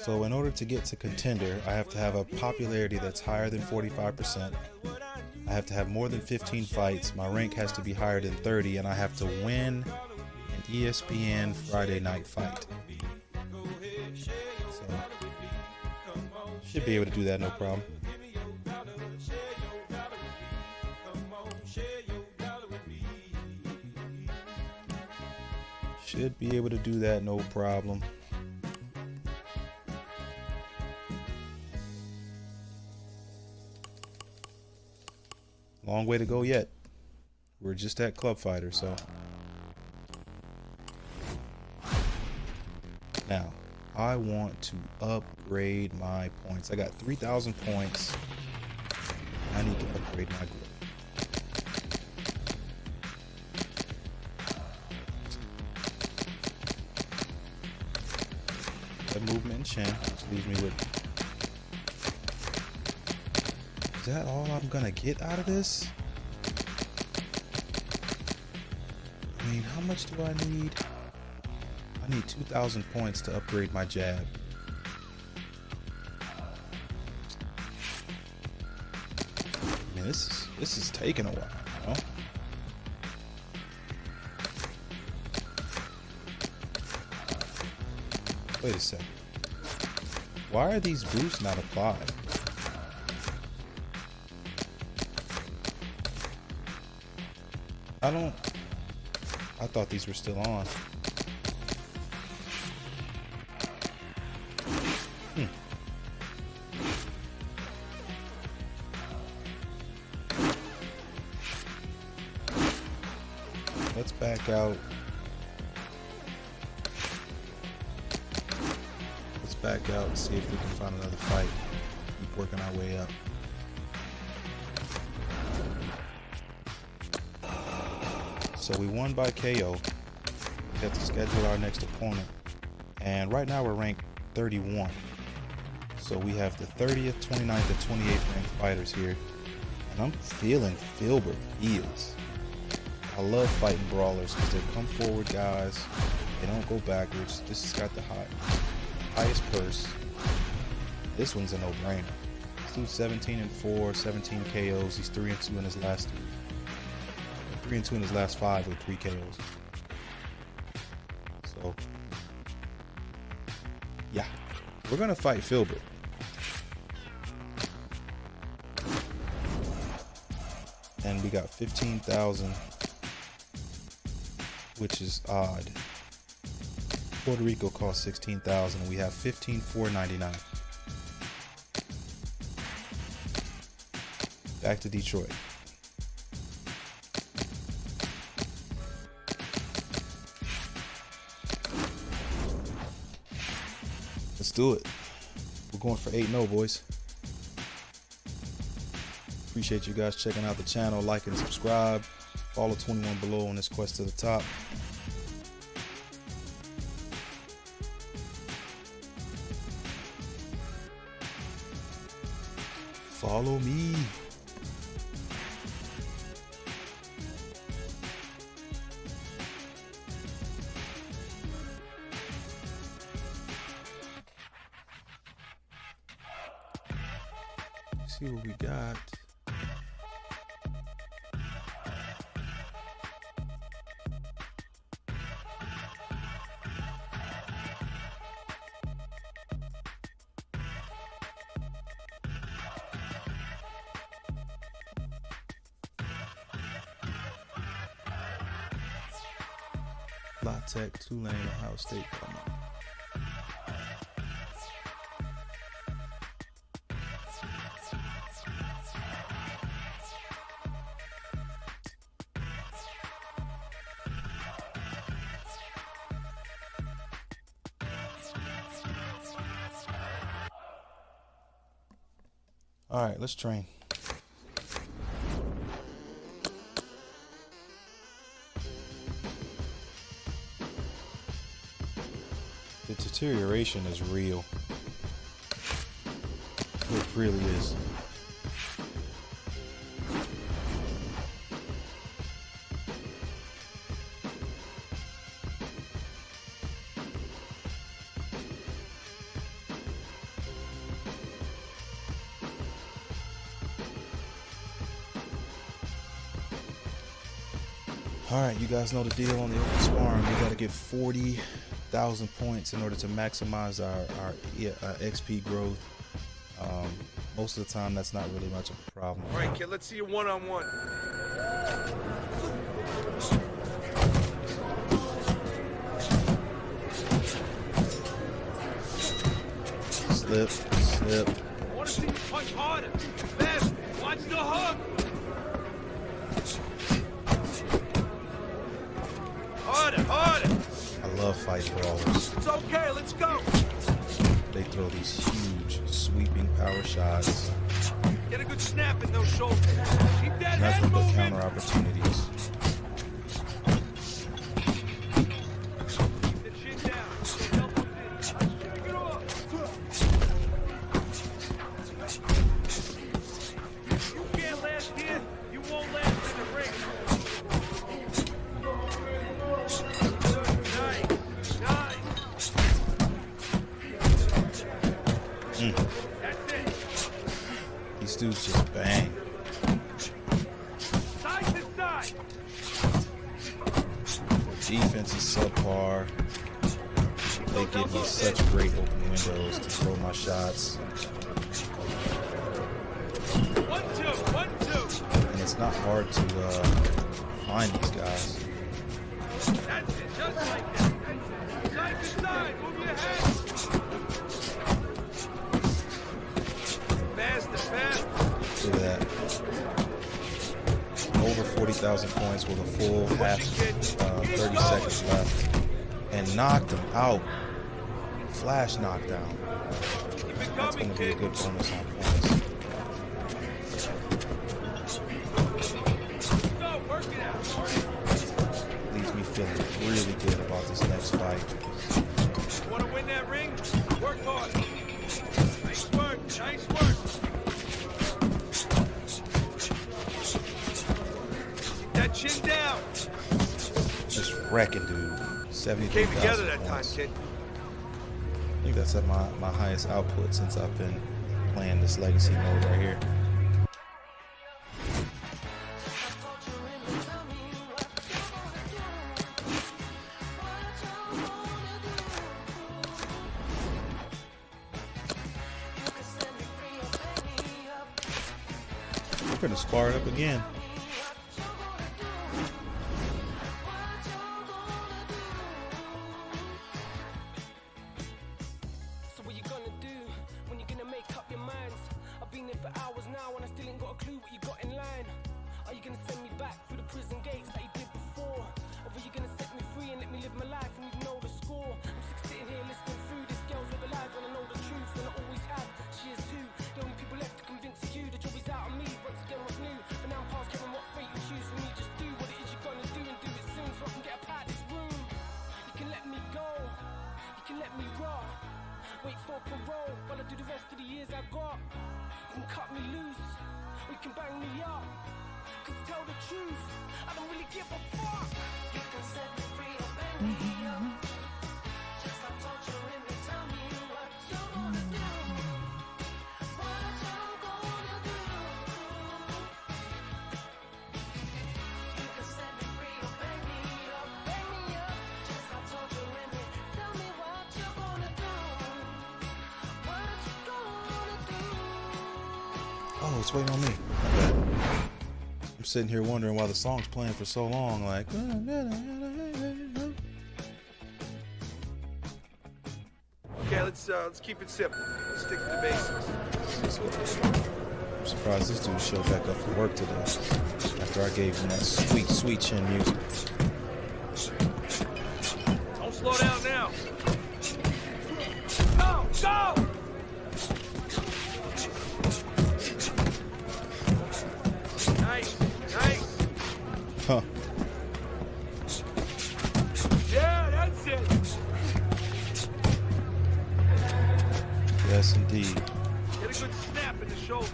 So in order to get to contender, I have to have a popularity that's higher than 45%. I have to have more than 15 fights. My rank has to be higher than 30, and I have to win an ESPN Friday night fight. So, should be able to do that, no problem. Should be able to do that, no problem. Long way to go yet. We're just at Club Fighter, so. Now, I want to upgrade my points. I got 3,000 points. I need to upgrade my grip. That movement and chin, which leaves me with. Is that all I'm gonna get out of this? I mean, how much do I need? I need 2,000 points to upgrade my jab. I mean, this is taking a while, you know? Wait a second. Why are these boosts not applied? I thought these were still on. Let's back out. Let's back out and see if we can find another fight. Keep working our way up. So we won by KO. We have to schedule our next opponent. And right now we're ranked 31. So we have the 30th, 29th, and 28th ranked fighters here. And I'm feeling Filbert feels. I love fighting brawlers because they come forward guys. They don't go backwards. This has got the highest purse. This one's a no-brainer. This dude's 17-4, 17 KOs. He's 3-2 in his last 3-2 in his last 5 with 3 KOs. So, yeah, we're gonna fight Filbert. And we got 15,000, which is odd. Puerto Rico costs 16,000, and we have 15,499. Back to Detroit. Let's do it. We're going for 8-0, boys. Appreciate you guys checking out the channel, like and subscribe. Follow 21 below on this quest to the top. Follow me. See what we got. La Tech, Tulane, Ohio State. All right, let's train. The deterioration is real. It really is. All right, you guys know the deal on the open sparring. We got to get 40,000 points in order to maximize our XP growth. Most of the time, that's not really much of a problem. All right, kid, let's see you one-on-one. Slip, slip. I want to see you punch harder. Fast. Watch the hook. Harder, harder. I love fight brawlers. It's okay, let's go. They throw these huge, sweeping power shots. Get a good snap in those shoulders. Keep that head Nothing but moving. counter opportunities. Keep the chin down. Elbows in. Shake it off. You can't last here. You won't last in the ring. That's it. These dudes just bang. Side to side. Defense is subpar. They give me such great open windows to throw my shots. 1-2, 1-2. And it's not hard to find these guys. That's it, just like that. Side to side, move your head. Faster, faster. Look at that. Over 40,000 points with a full half, 30 seconds left. And knocked him out. Flash knockdown. That's going to be a good bonus on points. Go, work it out. Leaves me feeling really good about this next fight. You want to win that ring? Work hard. Nice work, nice work. Keep that chin down. Just wrecking, dude. 73,000 Came together that time, points. kid. I think that's at my highest output since I've been playing this legacy mode right here. We're gonna spar it up again. So what you gonna do when you're gonna make up your minds? I've been here for hours now and I still ain't got a clue what you got in line. Are you gonna send me back through the prison gates that you did before? Or are you gonna set me free and let me live my life and you know the score? I'm sick of sitting here listening through this girl's with the lies and I know the truth and I always have. She is too. The only people left to convince you the job is out of me. Once again what's new? But now I'm past caring what fate you choose for me. Just do what it is you're gonna do and do it soon so I can get up out this room. You can let me go. You can let me rot. Wait for parole while I do the rest of the years I got. You can cut me loose, or you can bang me up. Cause to tell the truth, I don't really give a fuck. You can set me free or bang me up. Just stop torturing me, tell me what you wanna do. What you gonna do. You can set me free or bang me up, bang me up. Just stop torturing me, tell me what you gonna do. What you gonna do. Oh, it's waiting on me. I'm sitting here wondering why the song's playing for so long. Like, let's keep it simple. Let's stick to the basics. I'm surprised this dude showed back up for work today after I gave him that sweet, sweet chin music. Don't slow down now. Go! Go! Nice. Nice. Huh. Yeah, that's it. Yes, indeed. Get a good snap in the shoulder.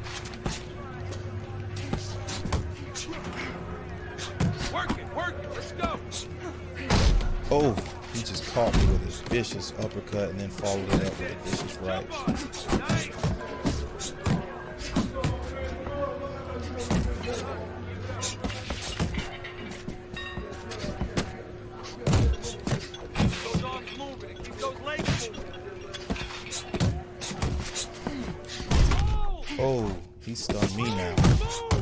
Work it, let's go. Oh, he just caught me with his vicious uppercut and then followed it up with a vicious right. Nice. Keep those arms moving and keep those legs moving. Oh, he stunned me now.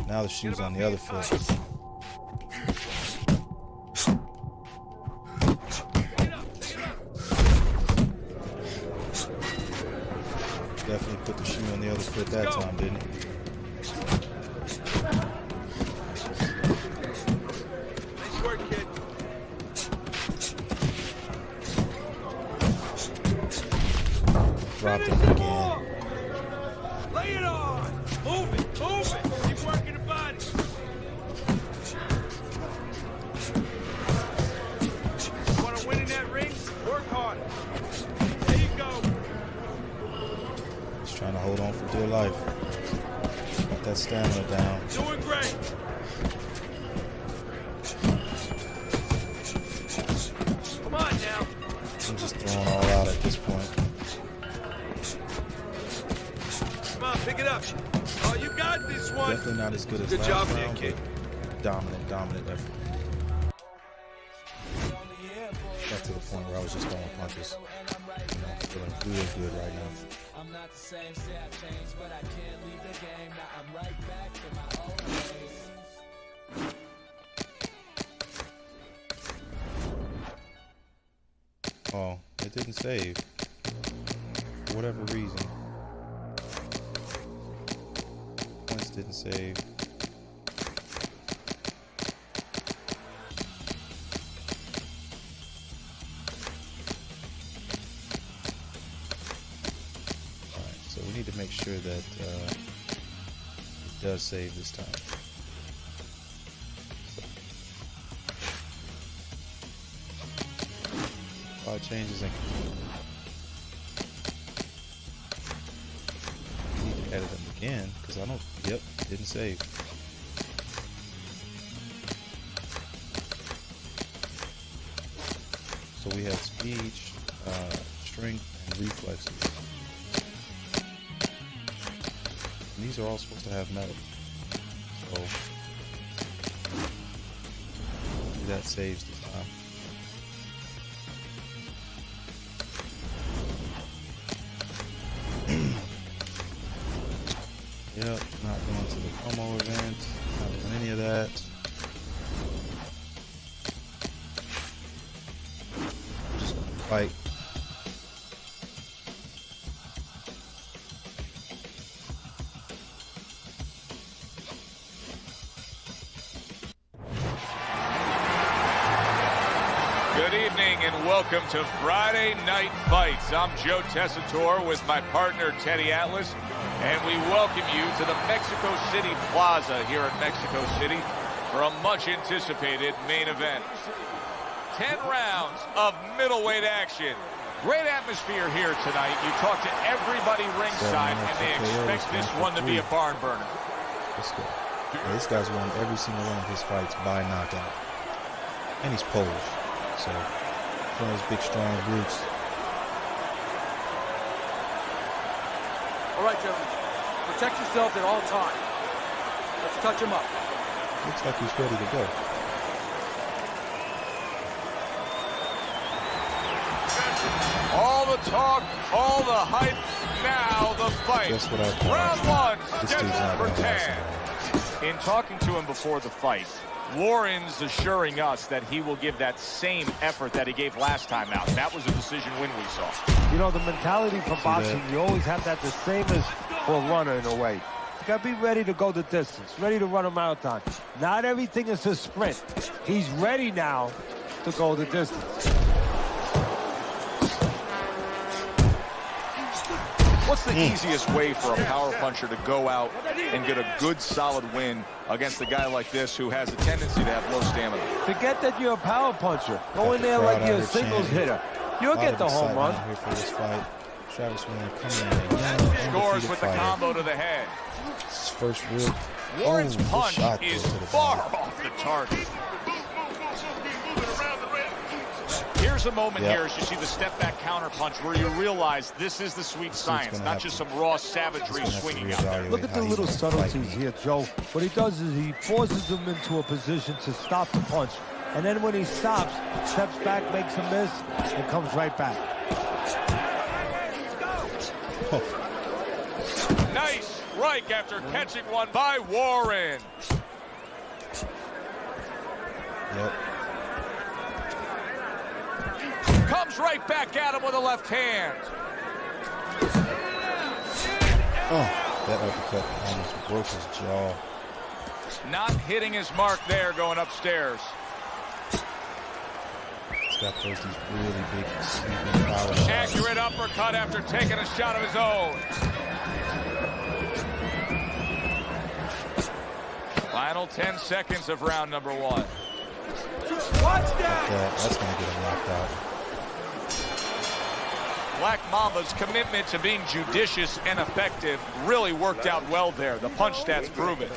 Now the shoe's on the other foot. Definitely put the shoe on the other foot that time, didn't it? Nice work, kid. Dropped him again. Lay it on. Move it. Keep working the body. You want to win in that ring? Work harder. There you go. He's trying to hold on for dear life. Got that stamina down. Doing great. Come on now. I'm just throwing all out at this point. Come on, pick it up. Oh, you got this one. Definitely not as good as Good last job there, round, kid. but dominant effort. Got to the point where I was just throwing punches. You know, feeling real good right now. I'm not the same, say I changed, but I can't leave the game. Now I'm right back to my old ways. Oh, it didn't save. For whatever reason. Points didn't save. Alright, so we need to make sure that it does save this time. Changes and need to edit them again because I don't. Yep, didn't save. So we have speed, strength, and reflexes. And these are all supposed to have metal. So that saves this time. Yep, not going to the promo event, not doing any of that. Just gonna fight. Good evening and welcome to Friday Night Fights. I'm Joe Tessitore with my partner Teddy Atlas. And we welcome you to the Mexico City Plaza here in Mexico City for a much-anticipated main event. 10 rounds of middleweight action. Great atmosphere here tonight. You talk to everybody ringside, and they expect this one to be a barn burner. Let's go. Yeah, this guy's won every single one of his fights by knockout. And he's Polish. So, one of those big, strong roots. All right, gentlemen. Protect yourselves at all times. Let's touch him up. Looks like he's ready to go. All the talk, all the hype, now the fight. Just what I thought. Round one, This dude's scheduled not for going to 10. last long. In talking to him before the fight, Warren's assuring us that he will give that same effort that he gave last time out. That was a decision win we saw. You know, the mentality for boxing, you always have that the same as for a runner in a way. You got to be ready to go the distance, ready to run a marathon. Not everything is a sprint. He's ready now to go the distance. What's the easiest way for a power puncher to go out and get a good, solid win against a guy like this who has a tendency to have low stamina? Forget that you're a power puncher. Go in there like you're a singles hitter. You'll get the home run. Here for this fight. Travis Warren coming in. Scores with the combo to the head. His first real. Warren's punch is far off the target. Here's a moment here as you see the step-back counter punch where you realize this is the sweet science, not just some raw savagery swinging out there. Look at the little subtleties here, Joe. What he does is he forces him into a position to stop the punch. And then when he stops, steps back, makes a miss, and comes right back. Nice strike after catching one by Warren. Yep. Comes right back at him with a left hand. Oh, that uppercut almost broke his jaw. Not hitting his mark there going upstairs. He's got those really big sweeping power shots. Accurate uppercut after taking a shot of his own. Final 10 seconds of round number 1. Watch that! That's going to get him knocked out. Black Mamba's commitment to being judicious and effective really worked out well there. The punch stats prove it.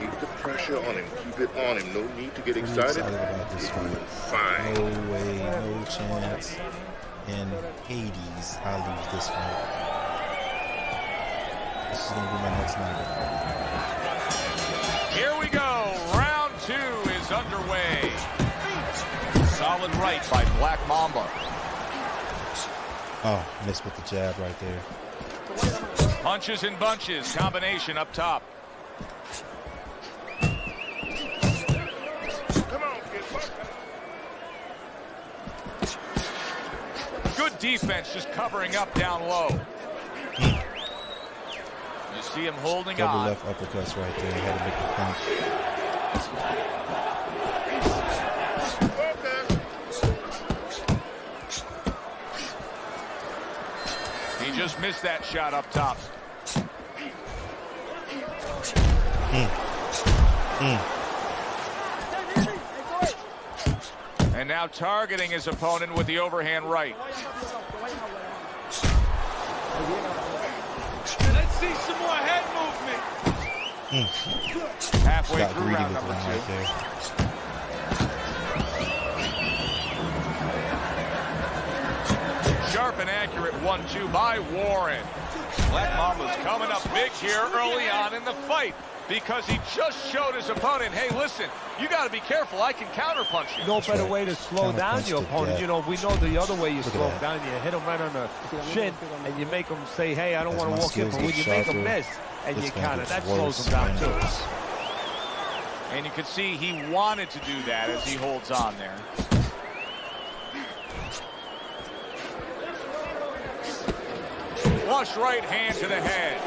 Keep the pressure on him. Keep it on him. No need to get excited. About this fight. Fine. No way, no chance in Hades I lose this fight. This is going to be my next number. Here we go. Round 2 is underway. Solid right by Black Mamba. Oh, missed with the jab right there. Punches and bunches. Combination up top. Come on, kid. Good defense, just covering up down low. You see him holding Double on. left uppercuts right there. He had to make the punch. He just missed that shot up top. And now targeting his opponent with the overhand right. Let's see some more head movement. Halfway Got through greedy round with number one 2. right there. Sharp and accurate 1-2 by Warren. Black Mamba's coming up big here early on in the fight because he just showed his opponent, hey, listen, you got to be careful. I can counterpunch you. No better way to slow down your opponent. You know, we know the other way you slow him that. down. You hit him right on the shin, and you make him say, hey, I don't As want my to walk in. skills But when get you make him sharper, miss, and you it's gonna counter, get that slows worse him down, and too. worse. And you can see he wanted to do that as he holds on there. Flush right hand to the head.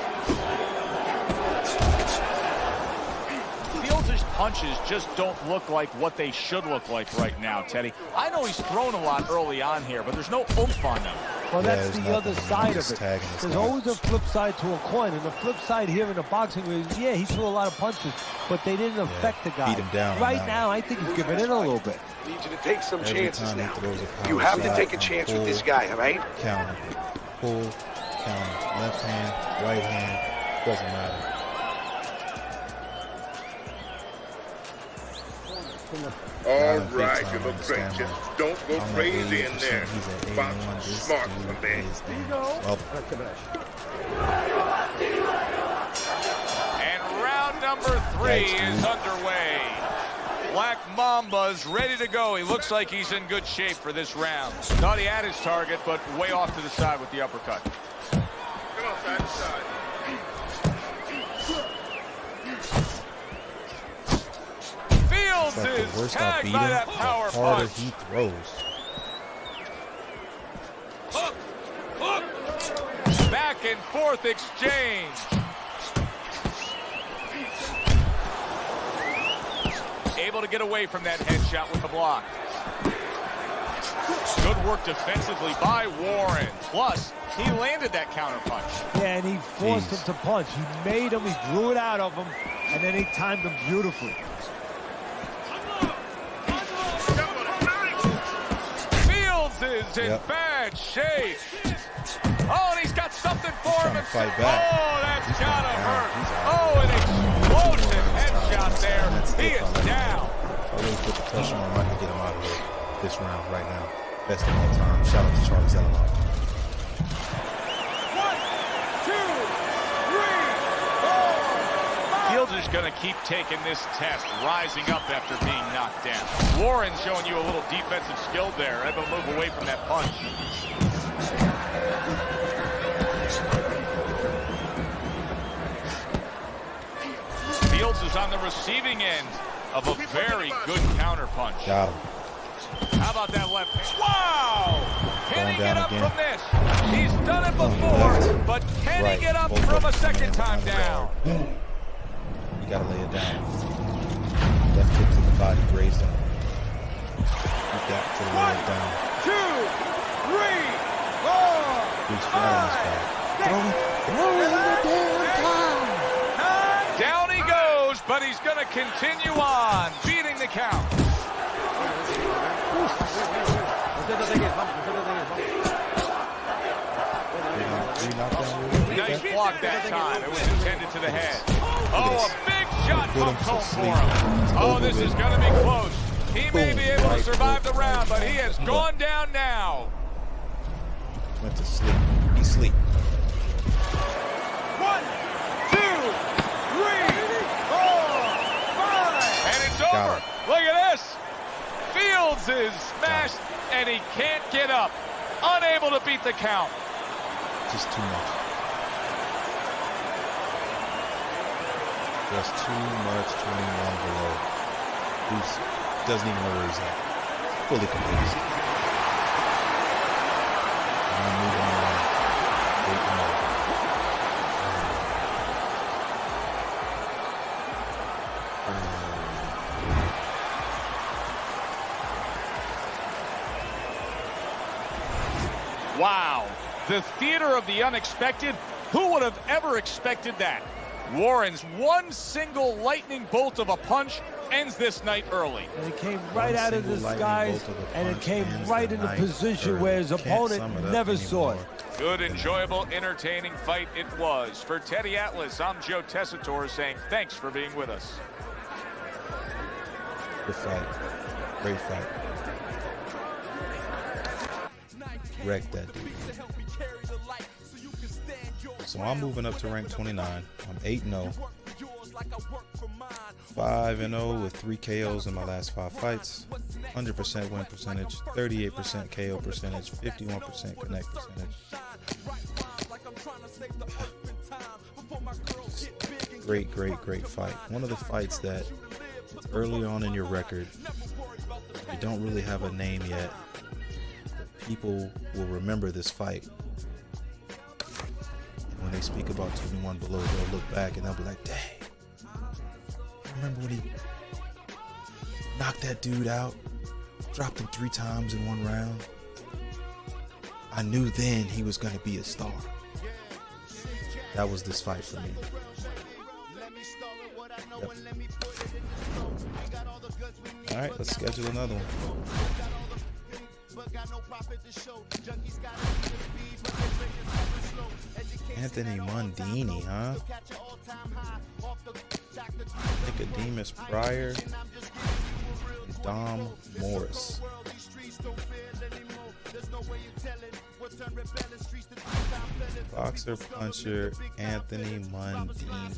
Fields' punches just don't look like what they should look like right now, Teddy. I know he's thrown a lot early on here, but there's no oomph on them. Well, Yeah, that's there's the other nothing. side He's of it. tagging this There's guy. always a flip side to a coin. And the flip side here in the boxing ring, yeah, he threw a lot of punches, but they didn't affect the guy. beat him down on Right that now, I think he's giving in a little bit. I need you to take some Every chances time he now. throws a power You have to shot, take a chance with this guy, all right? Counter. Pull, counter. Left hand, right hand. Doesn't matter. All Big right, time you on look the great. standby. Just don't go I'm at crazy in 80%. there. He's at Box 81. This smart, dude my man. is well, And round number 3 is underway. Black Mamba's ready to go. He looks like he's in good shape for this round. Thought he had his target, but way off to the side with the uppercut. Come on, side to side. Fields is tagged by that power harder punch. he throws. Back and forth exchange. Able to get away from that headshot with the block. Good work defensively by Warren. Plus, he landed that counter punch. Yeah, and he forced him to punch. He made him, he drew it out of him, and then he timed him beautifully. Fields is in bad shape. Oh, and he's got something for him. Fight back. Oh, that's gotta hurt. Oh, an explosive headshot there. He is down. I really put the pressure on him to get him out of here this round right now. Best of all time. Shout out to Charlie Zelenoff. 1, 2, 3, 4. Fields is going to keep taking this test, rising up after being knocked down. Warren's showing you a little defensive skill there, able to move away from that punch. Fields is on the receiving end of a very good counter punch. Got him. How about that left hand? Wow! Can he get up from this? He's done it before, but can he get up from a second time down? You gotta lay it down. Left kick to the body, grazed him. You got to lay it down. 1, 2, 3, 4. He's flat on his back. Throw it down. Down he goes, but he's going to continue on, beating the count. Nice block that time. It was intended to the head. Oh, a big shot comes home for him. Oh, this is going to be close. He may be able to survive the round, but he has gone down now. Went to sleep. He's asleep. 1, 2, 3, 4, 5. And it's over. Look at this. Fields is smashed, and he can't get up. Unable to beat the count. Just too much. Just too much 21 below. He doesn't even know where he's at. Fully confused. I'm moving on. Wow. The theater of the unexpected. Who would have ever expected that? Warren's one single lightning bolt of a punch ends this night early. And it came right out of the skies, and it came right in the position where his opponent never saw it. Good, enjoyable, entertaining fight it was. For Teddy Atlas, I'm Joe Tessitore saying thanks for being with us. Good fight. Great fight. Wrecked that dude. So I'm moving up to rank 29. I'm 8-0. 5-0 with 3 KOs in my last 5 fights. 100% win percentage, 38% KO percentage, 51% connect percentage. Great fight. One of the fights that early on in your record, you don't really have a name yet. People will remember this fight. When they speak about 21 below, they'll look back and they'll be like, dang, remember when he knocked that dude out, dropped him 3 times in 1 round? I knew then he was going to be a star. That was this fight for me. Yep. All right, let's schedule another one. Anthony Mundini, huh? Nicodemus Pryor, Dom Morris. Boxer puncher Anthony Mundini.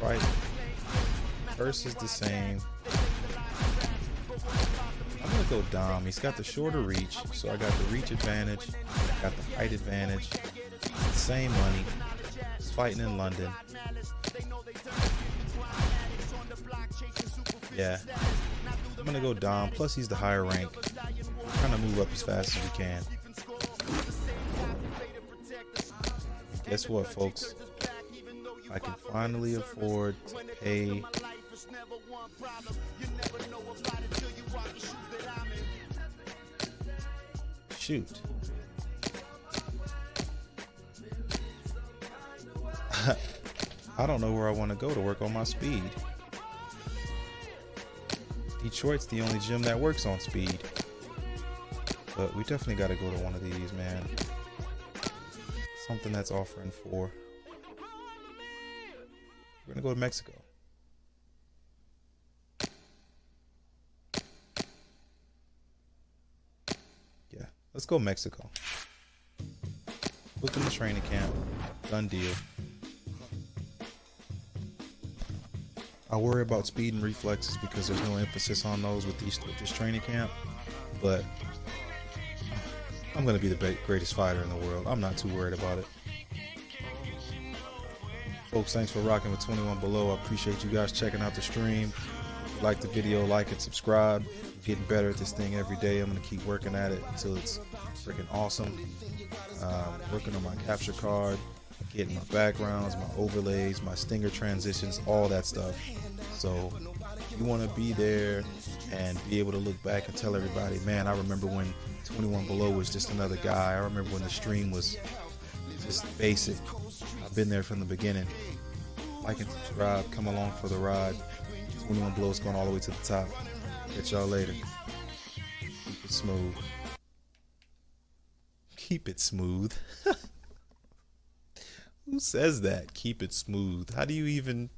Right. First is the same. I'm gonna go Dom. He's got the shorter reach, so I got the reach advantage, got the height advantage, same money. He's fighting in London. Yeah. I'm gonna go Dom. Plus he's the higher rank. Trying to move up as fast as we can. Guess what, folks? I can finally afford to pay. Shoot. I don't know where I want to go to work on my speed. Detroit's the only gym that works on speed. But we definitely got to go to one of these, man. Something that's offering 4. We're going to go to Mexico. Yeah, let's go Mexico. Book in the training camp. Done deal. I worry about speed and reflexes because there's no emphasis on those with this training camp. But I'm going to be the greatest fighter in the world. I'm not too worried about it. Folks, thanks for rocking with 21 Below. I appreciate you guys checking out the stream. If you like the video, like it, subscribe. I'm getting better at this thing every day. I'm going to keep working at it until it's freaking awesome. Working on my capture card, getting my backgrounds, my overlays, my stinger transitions, all that stuff. So you want to be there and be able to look back and tell everybody, man, I remember when 21 Below was just another guy. I remember when the stream was just basic. I've been there from the beginning. Like and subscribe. Come along for the ride. 21 Below's going all the way to the top. Catch y'all later. Keep it smooth. Keep it smooth. Who says that? Keep it smooth. How do you even...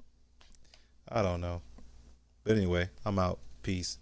I don't know. But anyway, I'm out. Peace.